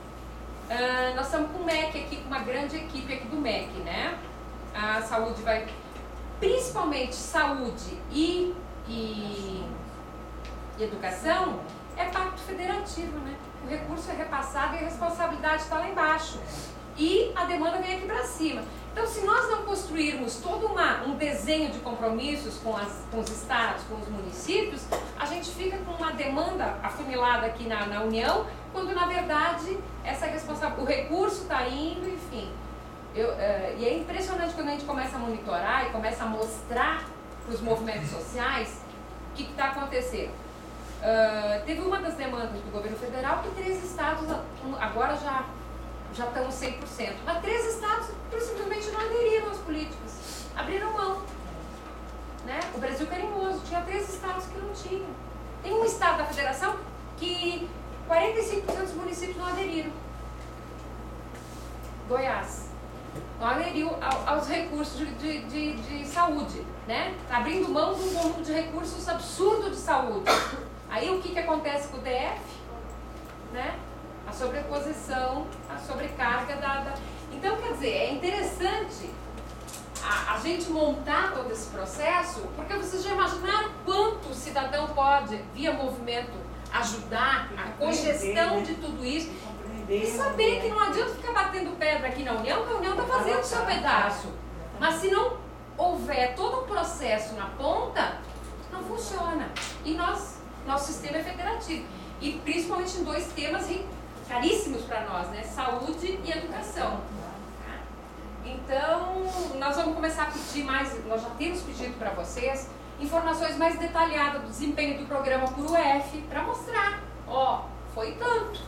Nós estamos com o MEC aqui, com uma grande equipe aqui do MEC, né? A saúde vai, principalmente saúde e educação, é pacto federativo, né? O recurso é repassado e a responsabilidade está lá embaixo. E a demanda vem aqui para cima. Então, se nós não construirmos todo um desenho de compromissos com os estados, com os municípios, a gente fica com uma demanda afunilada aqui na União, quando, na verdade, o recurso está indo, enfim. E é impressionante quando a gente começa a monitorar e começa a mostrar para os movimentos sociais o que está acontecendo. Teve uma das demandas do governo federal que 3 estados agora já estão 100%. Mas 3 estados simplesmente não aderiram às políticas. abriram mão. Né? O Brasil carinhoso, tinha 3 estados que não tinham. Tem um estado da federação que 45% dos municípios não aderiram. Goiás. Não aderiu aos recursos de saúde, né? Tá abrindo mão de um volume de recursos absurdo de saúde. Aí o que acontece com o DF? Né? A sobreposição, a sobrecarga da... Então, quer dizer, é interessante a gente montar todo esse processo, porque vocês já imaginaram quanto o cidadão pode, via movimento, ajudar a cogestão de tudo isso e saber que não adianta ficar batendo pedra aqui na União, que a União está fazendo o seu pedaço. Mas se não houver todo um processo na ponta, não funciona. E nosso sistema é federativo. E principalmente em 2 temas caríssimos para nós, né? Saúde e educação. Então, nós vamos começar a pedir mais, nós já temos pedido para vocês, informações mais detalhadas do desempenho do programa por UF, para mostrar, ó, foi tanto,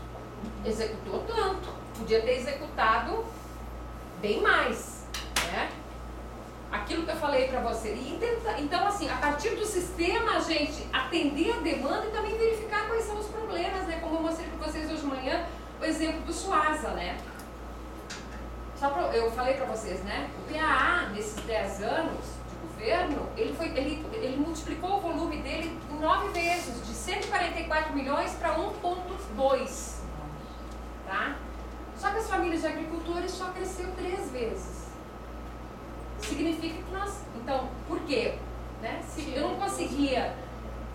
executou tanto, podia ter executado bem mais, né? Aquilo que eu falei para você. Então, assim, a partir do sistema, a gente atender a demanda e também verificar quais são os problemas, né? Como eu mostrei para vocês hoje de manhã, o exemplo do Suasa, né? Eu falei para vocês, né? O PAA, nesses 10 anos de governo, ele multiplicou o volume dele 9 vezes, de 144 milhões para 1,2. Tá? Só que as famílias de agricultores só cresceu 3 vezes. Significa que nós... Então, por quê? Né? Se eu não conseguia...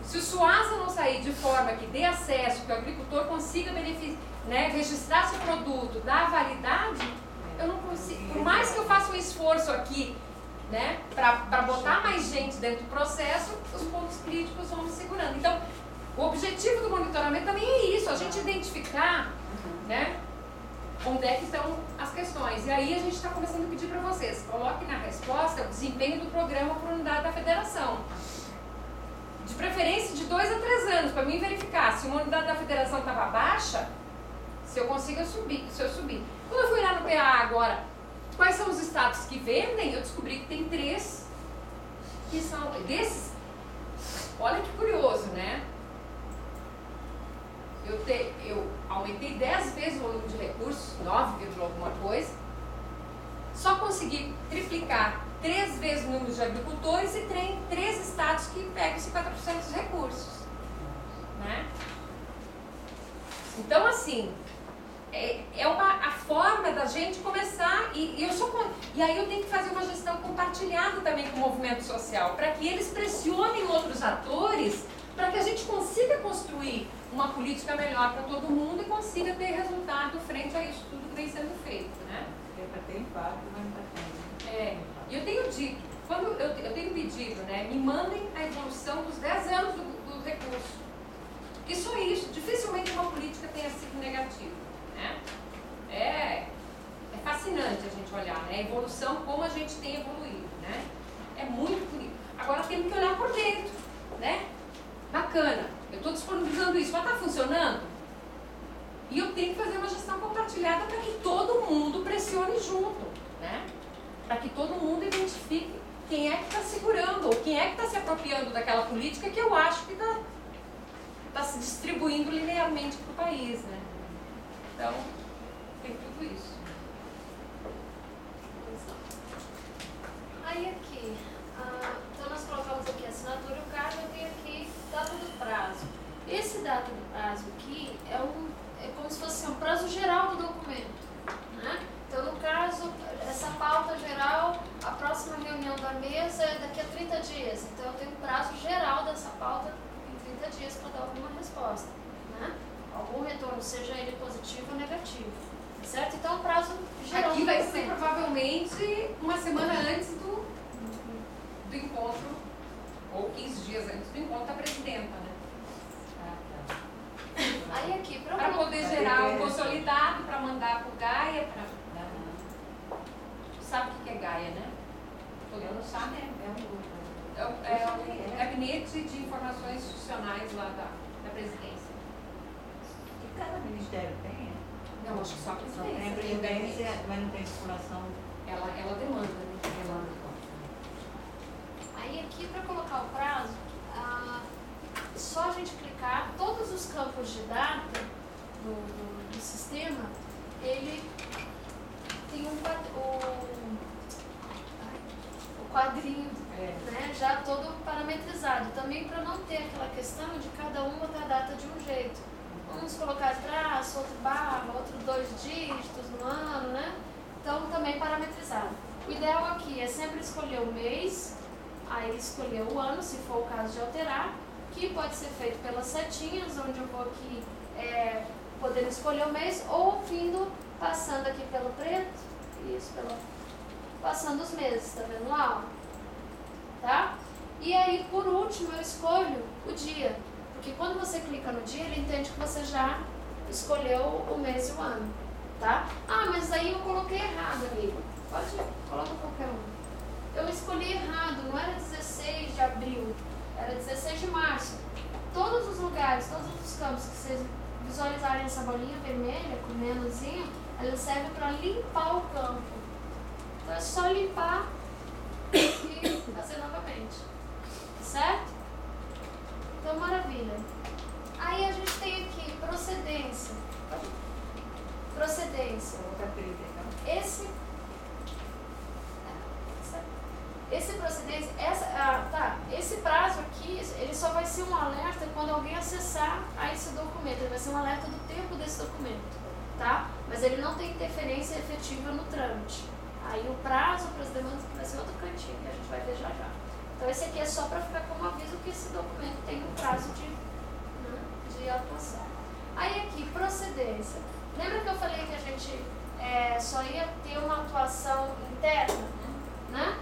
Se o Suasa não sair de forma que dê acesso, que o agricultor consiga beneficiar, né, registrar seu produto, dar validade, eu não consigo... Por mais que eu faça um esforço aqui, né, para botar mais gente dentro do processo, os pontos críticos vão me segurando. Então, o objetivo do monitoramento também é isso, a gente identificar, né, onde é que estão as questões. E aí a gente está começando a pedir para vocês, coloque na resposta o desempenho do programa por unidade da federação. De preferência de 2 a 3 anos, para mim verificar se uma unidade da federação estava baixa, se eu consigo subir, se eu subir. Quando eu fui lá no PA agora, quais são os estados que vendem, eu descobri que tem 3 que são desses. Olha que curioso, né? Eu aumentei 10 vezes o volume de recursos, 9, alguma coisa, só consegui triplicar 3 vezes o número de agricultores e tem 3 estados que pegam 50% dos recursos, né? Então, assim, a forma da gente começar, e aí eu tenho que fazer uma gestão compartilhada também com o movimento social, para que eles pressionem outros atores, para que a gente consiga construir uma política melhor para todo mundo e consiga ter resultado frente a isso tudo que vem sendo feito, né? É para ter impacto, mas não está tendo. E eu tenho dito, quando eu tenho pedido, né, me mandem a evolução dos 10 anos do recurso. Porque só isso, dificilmente uma política tenha sido negativa, né? É fascinante a gente olhar, né? A evolução, como a gente tem evoluído, né? É muito bonito. Agora temos que olhar por dentro, né? Bacana, eu estou disponibilizando isso, mas está funcionando? E eu tenho que fazer uma gestão compartilhada para que todo mundo pressione junto, né? Para que todo mundo identifique quem é que está segurando, ou quem é que está se apropriando daquela política que eu acho que está se distribuindo linearmente para o país, né? Então, tem tudo isso. Aí aqui, então nós colocamos aqui a assinatura e o cargo, eu tenho aqui data do prazo. Esse data do prazo aqui é como se fosse um prazo geral do documento, né? Então, no caso, essa pauta geral, a próxima reunião da mesa é daqui a 30 dias. Então, eu tenho um prazo geral dessa pauta em 30 dias para dar alguma resposta, né? Algum retorno, seja ele positivo ou negativo, certo? Então, o prazo geral. Aqui vai ser provavelmente uma semana antes do encontro, ou 15 dias antes do encontro da presidenta, né? Aí aqui, para poder gerar o consolidado, para mandar para o Gaia, sabe o que é Gaia, né? Todo mundo sabe, né? É o Gabinete de Informações Institucionais lá da presidência. E cada ministério tem? Não, acho que só a Tem a presidência, mas não tem circulação. Ela demanda, né? aqui para colocar o prazo, só a gente clicar, todos os campos de data do sistema, ele tem o quadrinho, né, já todo parametrizado, também para não ter aquela questão de cada um botar a data de um jeito. Uns colocar traço, outro barra, outro 2 dígitos no ano, né? Então também parametrizado. O ideal aqui é sempre escolher o mês, aí escolher o ano, se for o caso de alterar, que pode ser feito pelas setinhas, onde eu vou aqui poder escolher o mês, ou vindo, passando aqui pelo preto, isso, passando os meses, tá vendo lá? Tá? E aí, por último, eu escolho o dia, porque quando você clica no dia, ele entende que você já escolheu o mês e o ano, tá? Ah, mas aí eu coloquei errado, amigo. Coloca qualquer um. Eu escolhi errado, não era 16 de abril, era 16 de março. Todos os lugares, todos os campos que vocês visualizarem essa bolinha vermelha com menoszinho, ela serve para limpar o campo. Então é só limpar e fazer novamente. Certo? Então, maravilha. Aí a gente tem aqui procedência. Procedência. Esse procedência, esse prazo aqui, ele só vai ser um alerta quando alguém acessar a esse documento. Ele vai ser um alerta do tempo desse documento, tá? Mas ele não tem interferência efetiva no trâmite. Aí o prazo para as demandas vai ser outro cantinho que a gente vai ver já já. Então esse aqui é só para ficar como aviso que esse documento tem um prazo de atuação. Aí aqui, procedência. Lembra que eu falei que a gente só ia ter uma atuação interna, né?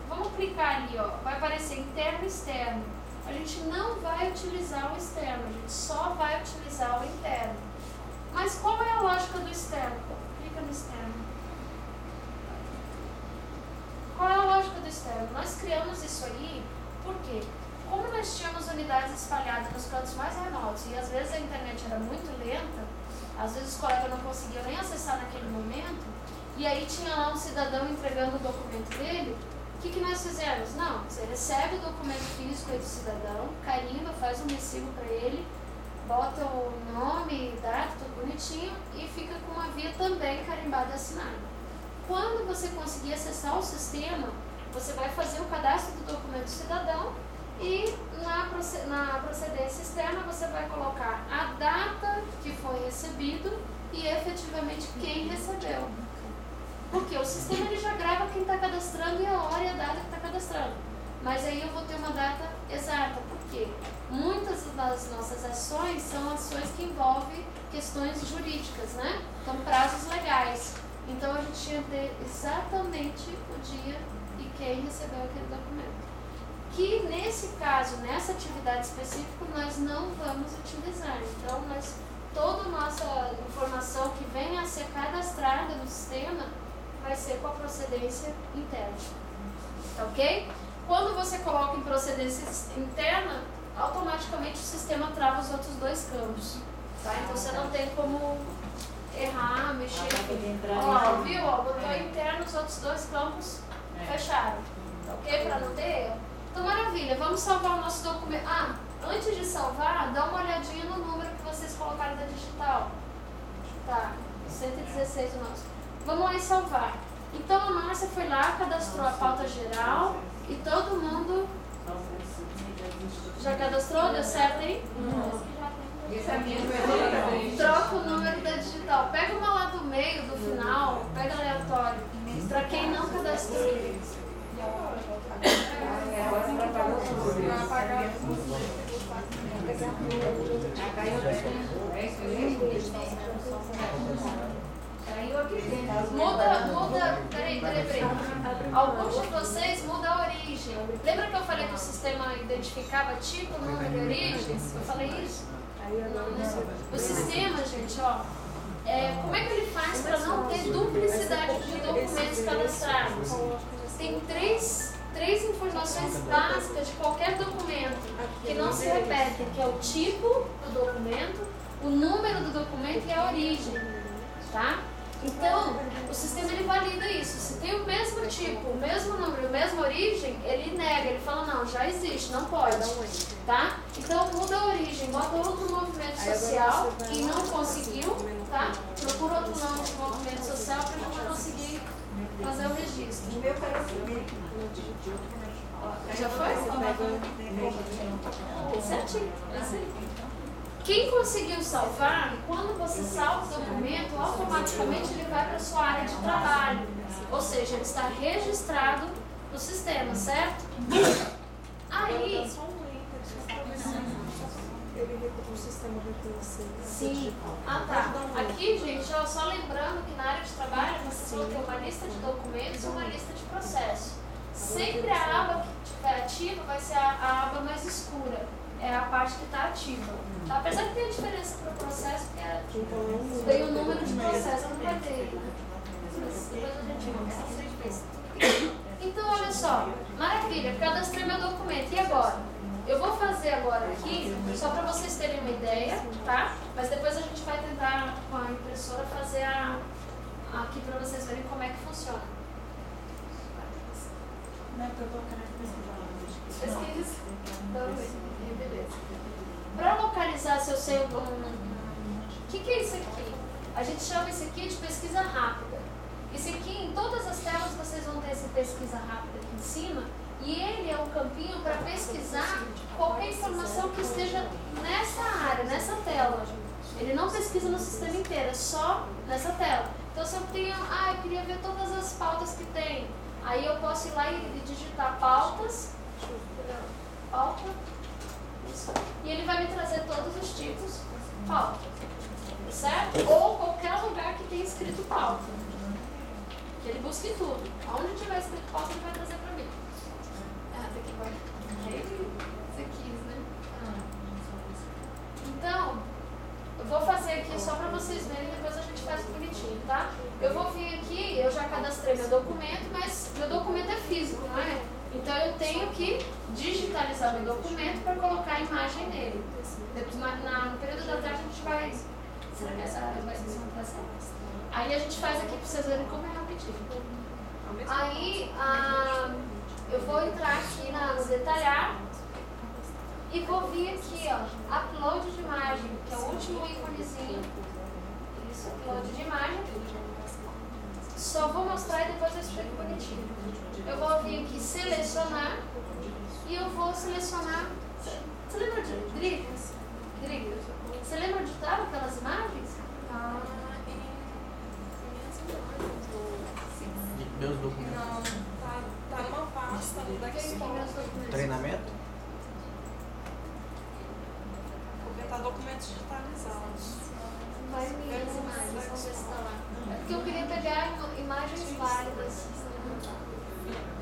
Vamos clicar ali, ó, vai aparecer interno e externo. A gente não vai utilizar o externo, a gente só vai utilizar o interno. Mas qual é a lógica do externo? Clica no externo. Qual é a lógica do externo? Nós criamos isso aí porque, como nós tínhamos unidades espalhadas nos cantos mais remotos e às vezes a internet era muito lenta, às vezes os colegas não conseguiam nem acessar naquele momento, e aí tinha lá um cidadão entregando o documento dele. O que nós fizemos? Não, você recebe o documento físico aí do cidadão, carimba, faz um recibo para ele, bota o nome, data, tudo bonitinho e fica com uma via também carimbada e assinada. Quando você conseguir acessar o sistema, você vai fazer o cadastro do documento do cidadão e na procedência externa você vai colocar a data que foi recebido e efetivamente quem recebeu. Porque o sistema ele já grava quem está cadastrando e a hora e a data que está cadastrando. Mas aí eu vou ter uma data exata, porque muitas das nossas ações são ações que envolvem questões jurídicas, né? Então, prazos legais. Então, a gente tinha que ter exatamente o dia e quem recebeu aquele documento. Que nesse caso, nessa atividade específica, nós não vamos utilizar. Então, toda a nossa informação que venha a ser cadastrada no sistema vai ser com a procedência interna, ok? Quando você coloca em procedência interna, automaticamente o sistema trava os outros dois campos, tá? Então você não tem como errar, mexer. Ó, viu? Ó, botou interno, os outros dois campos fecharam, ok? Para não ter erro. Então, maravilha, vamos salvar o nosso documento. Ah, antes de salvar, dá uma olhadinha no número que vocês colocaram da digital. Tá, 116 o nosso. Vamos lá e salvar. Então a Márcia foi lá, cadastrou a pauta geral e todo mundo já cadastrou? Deu certo aí? Troca o número da digital. Pega uma lá do meio, do final, pega aleatório. Para quem não cadastrou. Peraí. Alguns de vocês mudam a origem. Lembra que eu falei que o sistema identificava tipo, número e origens? Eu falei isso? O sistema, gente, ó, como é que ele faz para não ter duplicidade de documentos cadastrados? Tem três informações básicas de qualquer documento que não se repetem, que é o tipo do documento, o número do documento e a origem, tá? Então, o sistema ele valida isso. Se tem o mesmo tipo, o mesmo número, a mesma origem, ele nega, ele fala, não, já existe, não pode. Tá? Então, muda a origem, bota outro movimento social e não conseguiu, tá? Procura outro nome de movimento social para a gente conseguir fazer o registro. O meu parece mesmo. Já foi? Certinho. Esse aí. Quem conseguiu salvar, quando você salva o documento, automaticamente ele vai para a sua área de trabalho. Ou seja, ele está registrado no sistema, certo? Aí... Ele reconhece o sistema reconhecer. Sim. Ah, tá. Aqui, gente, ó, só lembrando que na área de trabalho você vai ter uma lista de documentos e uma lista de processos. Sempre a aba que estiver ativa vai ser a aba mais escura. É a parte que está ativa. Tá? Apesar que tem a diferença para o processo, porque tem o número de processo, não vai ter. Depois a gente mostra. Então, olha só. Maravilha, cadastrei meu documento. E agora? Eu vou fazer agora aqui, só para vocês terem uma ideia, tá? Mas depois a gente vai tentar, com a impressora, fazer aqui para vocês verem como é que funciona. Não é para eu colocar na Pesquisa. Beleza. Para localizar se eu sei o que é isso aqui? A gente chama isso aqui de pesquisa rápida. Isso aqui, em todas as telas, vocês vão ter essa pesquisa rápida aqui em cima. E ele é um campinho para pesquisar qualquer informação que esteja nessa área, nessa tela. Ele não pesquisa no sistema inteiro, é só nessa tela. Então, se eu tenho, eu queria ver todas as pautas que tem. Aí eu posso ir lá e digitar pautas, pauta, e ele vai me trazer todos os tipos pauta, certo? Ou qualquer lugar que tenha escrito pauta. Que ele busque tudo. Onde tiver escrito pauta, ele vai trazer para mim. Então, eu vou fazer aqui só para vocês verem, depois a gente faz bonitinho, tá? Eu vou vir aqui, eu já cadastrei meu documento, mas meu documento é físico, não é? Então eu tenho que digitalizar meu documento para colocar a imagem nele. Depois, no período da tarde a gente vai... Será que essa área vai ser uma tração? Aí a gente faz aqui para vocês verem como é rapidinho. Aí, eu vou entrar aqui no detalhar e vou vir aqui, ó, upload de imagem, que é o último íconezinho. Isso, upload de imagem. Só vou mostrar e depois eu explico bonitinho. Eu vou vir aqui selecionar e eu vou selecionar. Você lembra de Driga? Você lembra de estar aquelas imagens? Meus documentos. Não, tá numa pasta da desktop. Treinamento? Porque tá documentos digitalizados. Vai minhas imagens, vamos ver se tá lá. É porque eu queria pegar imagens válidas.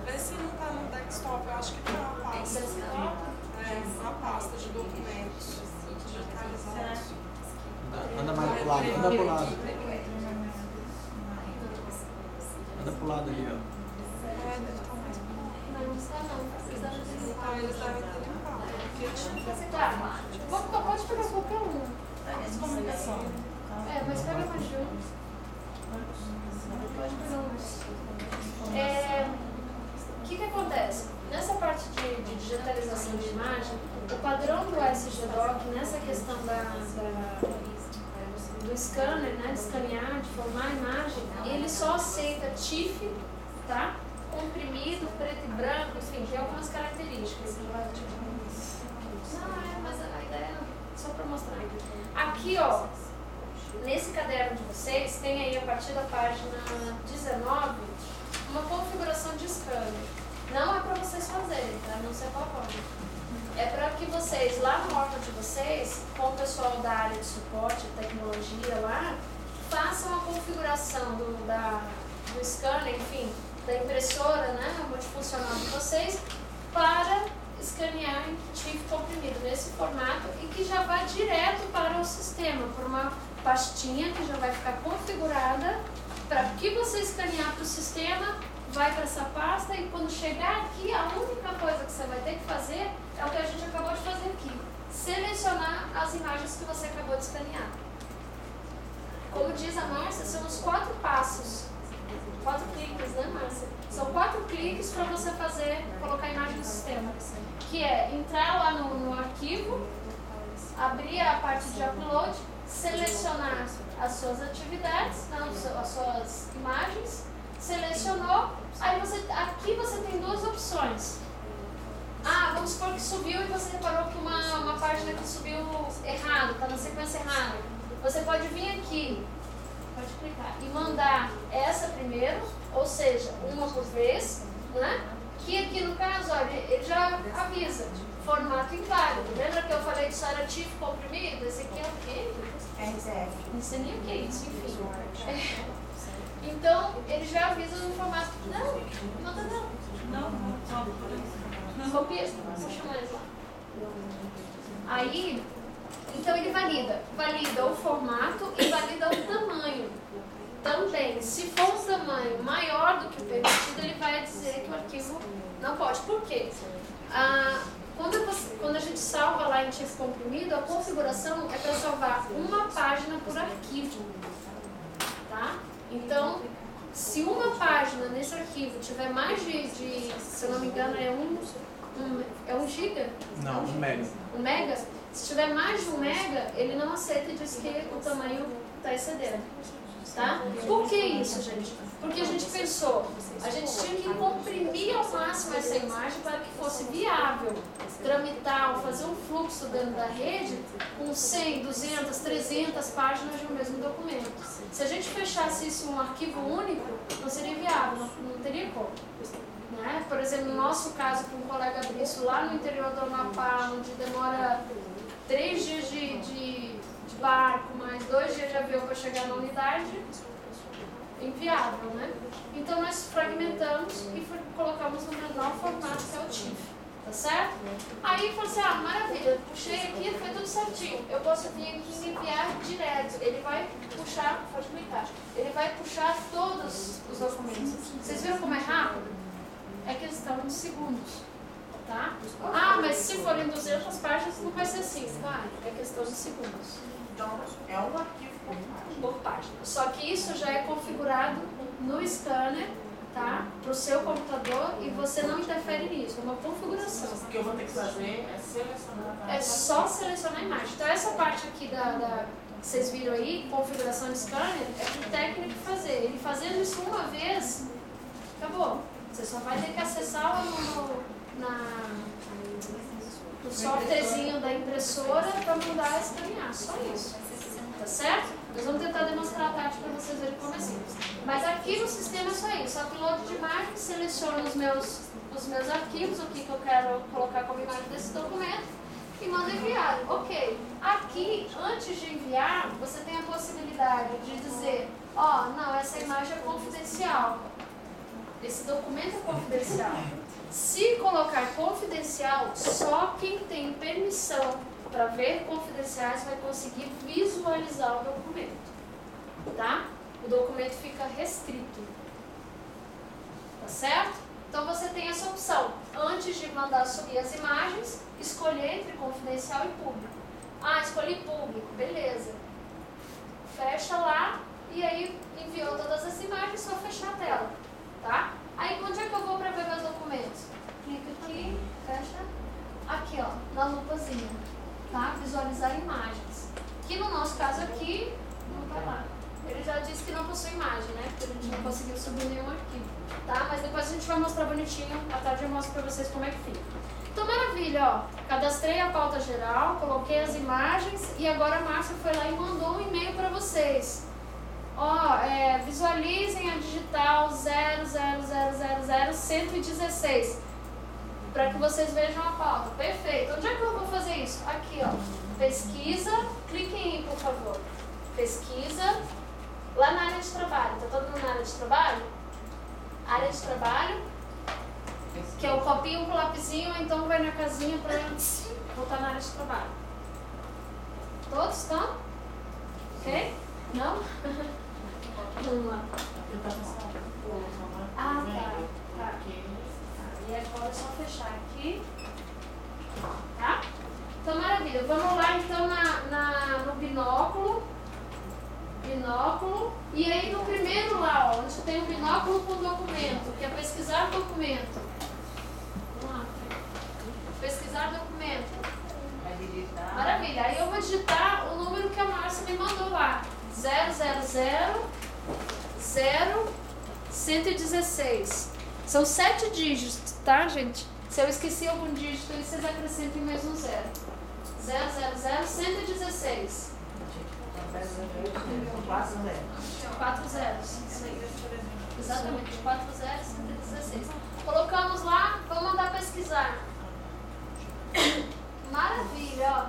Vê se não tá no desktop, eu acho que tá a pasta. Desktop? É, a pasta de documentos digitalizados. Anda mais pro lado, anda pro lado. Anda pro lado ali, ó. Não está não, precisa de Então eles devem ter limpado. Porque tinha Tá, pode pegar qualquer um. comunicação. Mas pega mais de um. Pode pegar um. O que acontece? Nessa parte de digitalização de imagem, o padrão do SGDoc, nessa questão do scanner, né, de escanear, de formar a imagem, ele só aceita TIFF, tá? Comprimido, preto e branco, enfim, tem algumas características. Mas a ideia é só para mostrar. Aqui, ó, nesse caderno de vocês, tem aí a partir da página 19 uma configuração de scanner. Não é para vocês fazerem, tá? Não se apavorem. É para que vocês, lá no órgão de vocês, com o pessoal da área de suporte, tecnologia lá, façam a configuração do scanner, enfim, da impressora, né, multifuncional de vocês, para escanear em TIFF comprimido nesse formato e que já vai direto para o sistema, por uma pastinha que já vai ficar configurada para que você escanear para o sistema, vai para essa pasta e quando chegar aqui, a única coisa que você vai ter que fazer é o que a gente acabou de fazer aqui. Selecionar as imagens que você acabou de escanear. Como como diz a Márcia, são os 4 passos. 4 cliques, né, Márcia? São 4 cliques para você colocar a imagem no sistema. Que é entrar lá no arquivo, abrir a parte de upload, selecionar as suas atividades, as suas imagens, selecionou, aí aqui você tem 2 opções. Vamos supor que subiu e você reparou que uma página que subiu errado, está na sequência errada. Você pode vir aqui, pode clicar e mandar essa primeiro, ou seja, uma por vez, né? Que aqui no caso, olha, ele já avisa, formato inválido. Lembra que eu falei que só era TIFF comprimido? Esse aqui é o quê? RTF. Não sei nem o que é isso, enfim. Então, ele já avisa no formato. Não, manda não. Copia, vou chamar eles lá. Aí, então ele valida o formato e valida o tamanho. Também, se for um tamanho maior do que o permitido, ele vai dizer que o arquivo não pode. Por quê? Quando a gente salva lá em TIFF comprimido, a configuração é para salvar uma página por arquivo. Tá? Então, se uma página nesse arquivo tiver mais de se eu não me engano, é 1 giga? Não, 1 mega. 1 mega? Se tiver mais de 1 mega, ele não aceita e diz que o tamanho está excedendo. Tá? Por que isso, gente? Porque a gente pensou, a gente tinha que comprimir ao máximo essa imagem para que fosse viável tramitar ou fazer um fluxo dentro da rede com 100, 200, 300 páginas de um mesmo documento. Se a gente fechasse isso em um arquivo único, não seria viável, não teria como. Né? Por exemplo, no nosso caso, com o colega Brício, lá no interior do Amapá, onde demora 3 dias de barco, mais 2 dias de avião para chegar na unidade, inviável, né? Então nós fragmentamos e colocamos no menor formato que é o TIFF, tá certo? Aí falou assim, maravilha, puxei aqui, foi tudo certinho, eu posso vir aqui e enviar direto, ele vai puxar, pode clicar, ele vai puxar todos os documentos. Vocês viram como é rápido? É questão de segundos, tá? Mas se forem 200 páginas não vai ser assim, vai, é questão de segundos. Então, é um arquivo por página. Só que isso já é configurado no scanner, tá? Para o seu computador e você não interfere nisso, é uma configuração. O que eu vou ter que fazer é selecionar a É só selecionar a imagem. Então essa parte aqui que vocês viram aí, configuração de scanner, é para o técnico fazer. Ele fazendo isso uma vez, acabou. Você só vai ter que acessar lá no softwarezinho da impressora para mandar escanear, só isso. Tá certo? Nós vamos tentar demonstrar a tática para vocês verem como é simples. Mas aqui no sistema é só isso. Upload de imagem, seleciono os meus arquivos, o que eu quero colocar como imagem desse documento e mando enviar. Ok. Aqui, antes de enviar, você tem a possibilidade de dizer, não, essa imagem é confidencial. Esse documento é confidencial. Se colocar confidencial, só quem tem permissão para ver confidenciais vai conseguir visualizar o documento, tá? O documento fica restrito, tá certo? Então você tem essa opção, antes de mandar subir as imagens, escolher entre confidencial e público. Escolhi público, beleza. Fecha lá e aí enviou todas as imagens, só fechar a tela, tá? Aí onde é que eu vou para ver meus documentos? Clica aqui, fecha, aqui na lupazinha. Tá? Visualizar imagens. Que no nosso caso aqui, não vai lá. Ele já disse que não possui imagem, né? Porque a gente não conseguiu subir nenhum arquivo. Tá? Mas depois a gente vai mostrar bonitinho. À tarde eu mostro pra vocês como é que fica. Então, maravilha, Cadastrei a pauta geral, coloquei as imagens e agora a Márcia foi lá e mandou um e-mail pra vocês. Visualizem a digital 000000116. Para que vocês vejam a pauta. Perfeito. Onde é que eu vou fazer isso? Aqui, pesquisa, cliquem aí, por favor. Pesquisa, lá na área de trabalho. Tá todo mundo na área de trabalho? Área de trabalho, que é o copinho com o lapisinho, então vai na casinha para voltar na área de trabalho. Todos estão? Ok? Não? Vamos lá. Tá. E agora é só fechar aqui, tá? Então, maravilha. Vamos lá, então, no binóculo. binóculo. E aí no primeiro lá, ó, onde tem o binóculo com documento, que é pesquisar documento. Vamos lá. Pesquisar documento. Vai digitar. Maravilha. Aí eu vou digitar o número que a Márcia me mandou lá. 0000116. São 7 dígitos, tá, gente? Se eu esqueci algum dígito, aí vocês acrescentem mais um 0. 0000116. 4 zeros. Exatamente, 4 zeros, 116. Colocamos lá, vamos mandar pesquisar. Maravilha, ó.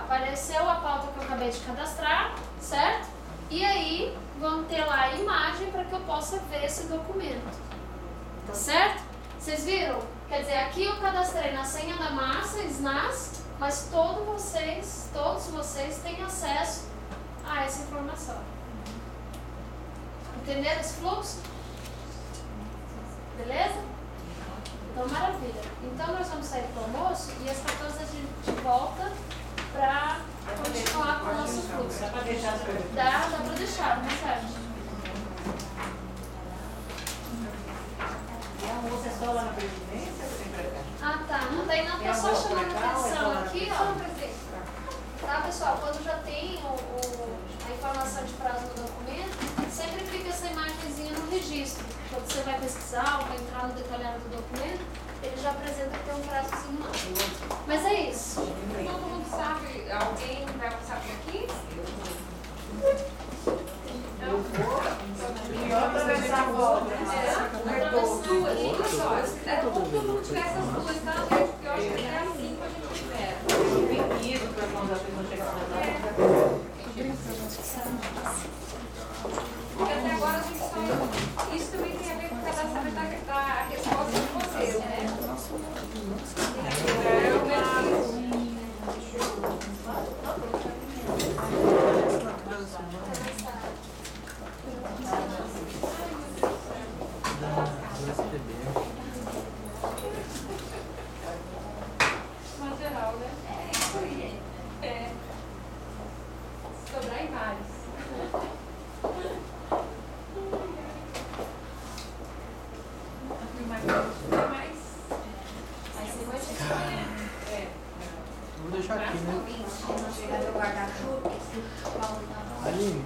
Apareceu a pauta que eu acabei de cadastrar, certo? E aí, vamos ter lá a imagem para que eu possa ver esse documento. Tá certo? Vocês viram? Quer dizer, aqui eu cadastrei na senha da massa, SNAS, mas todos vocês têm acesso a essa informação. Entenderam esse fluxo? Beleza? Então, maravilha. Então, nós vamos sair para o almoço e às 14 a gente volta para continuar com o nosso fluxo. Dá para deixar as coisas. Dá para deixar, não é certo? E a moça é só lá na presidência ou tem pra cá? Ah, tá. Daí não tá só chamando atenção aqui, ó. Tá, pessoal? Quando já tem a informação de prazo no documento, sempre fica essa imagenzinha no registro. Quando você vai pesquisar ou vai entrar no detalhado do documento, ele já apresenta que tem um prazozinho lá. Mas é isso. Todo mundo sabe, alguém vai passar por aqui? Eu vou. E atravessar a volta. Duas horas. É bom que todo mundo tiver essas duas, tá, gente? Porque eu acho que até às 5 a gente libera. Eu tenho ido para quando a pessoa chegar na Porque até agora a gente só. Isso também tem a ver com o cadastramento da resposta de vocês, né? Mas geral, né? É isso aí. É. Sobrar em vários. Vou deixar aqui, né? Chegar no guarda-chuva, Aline,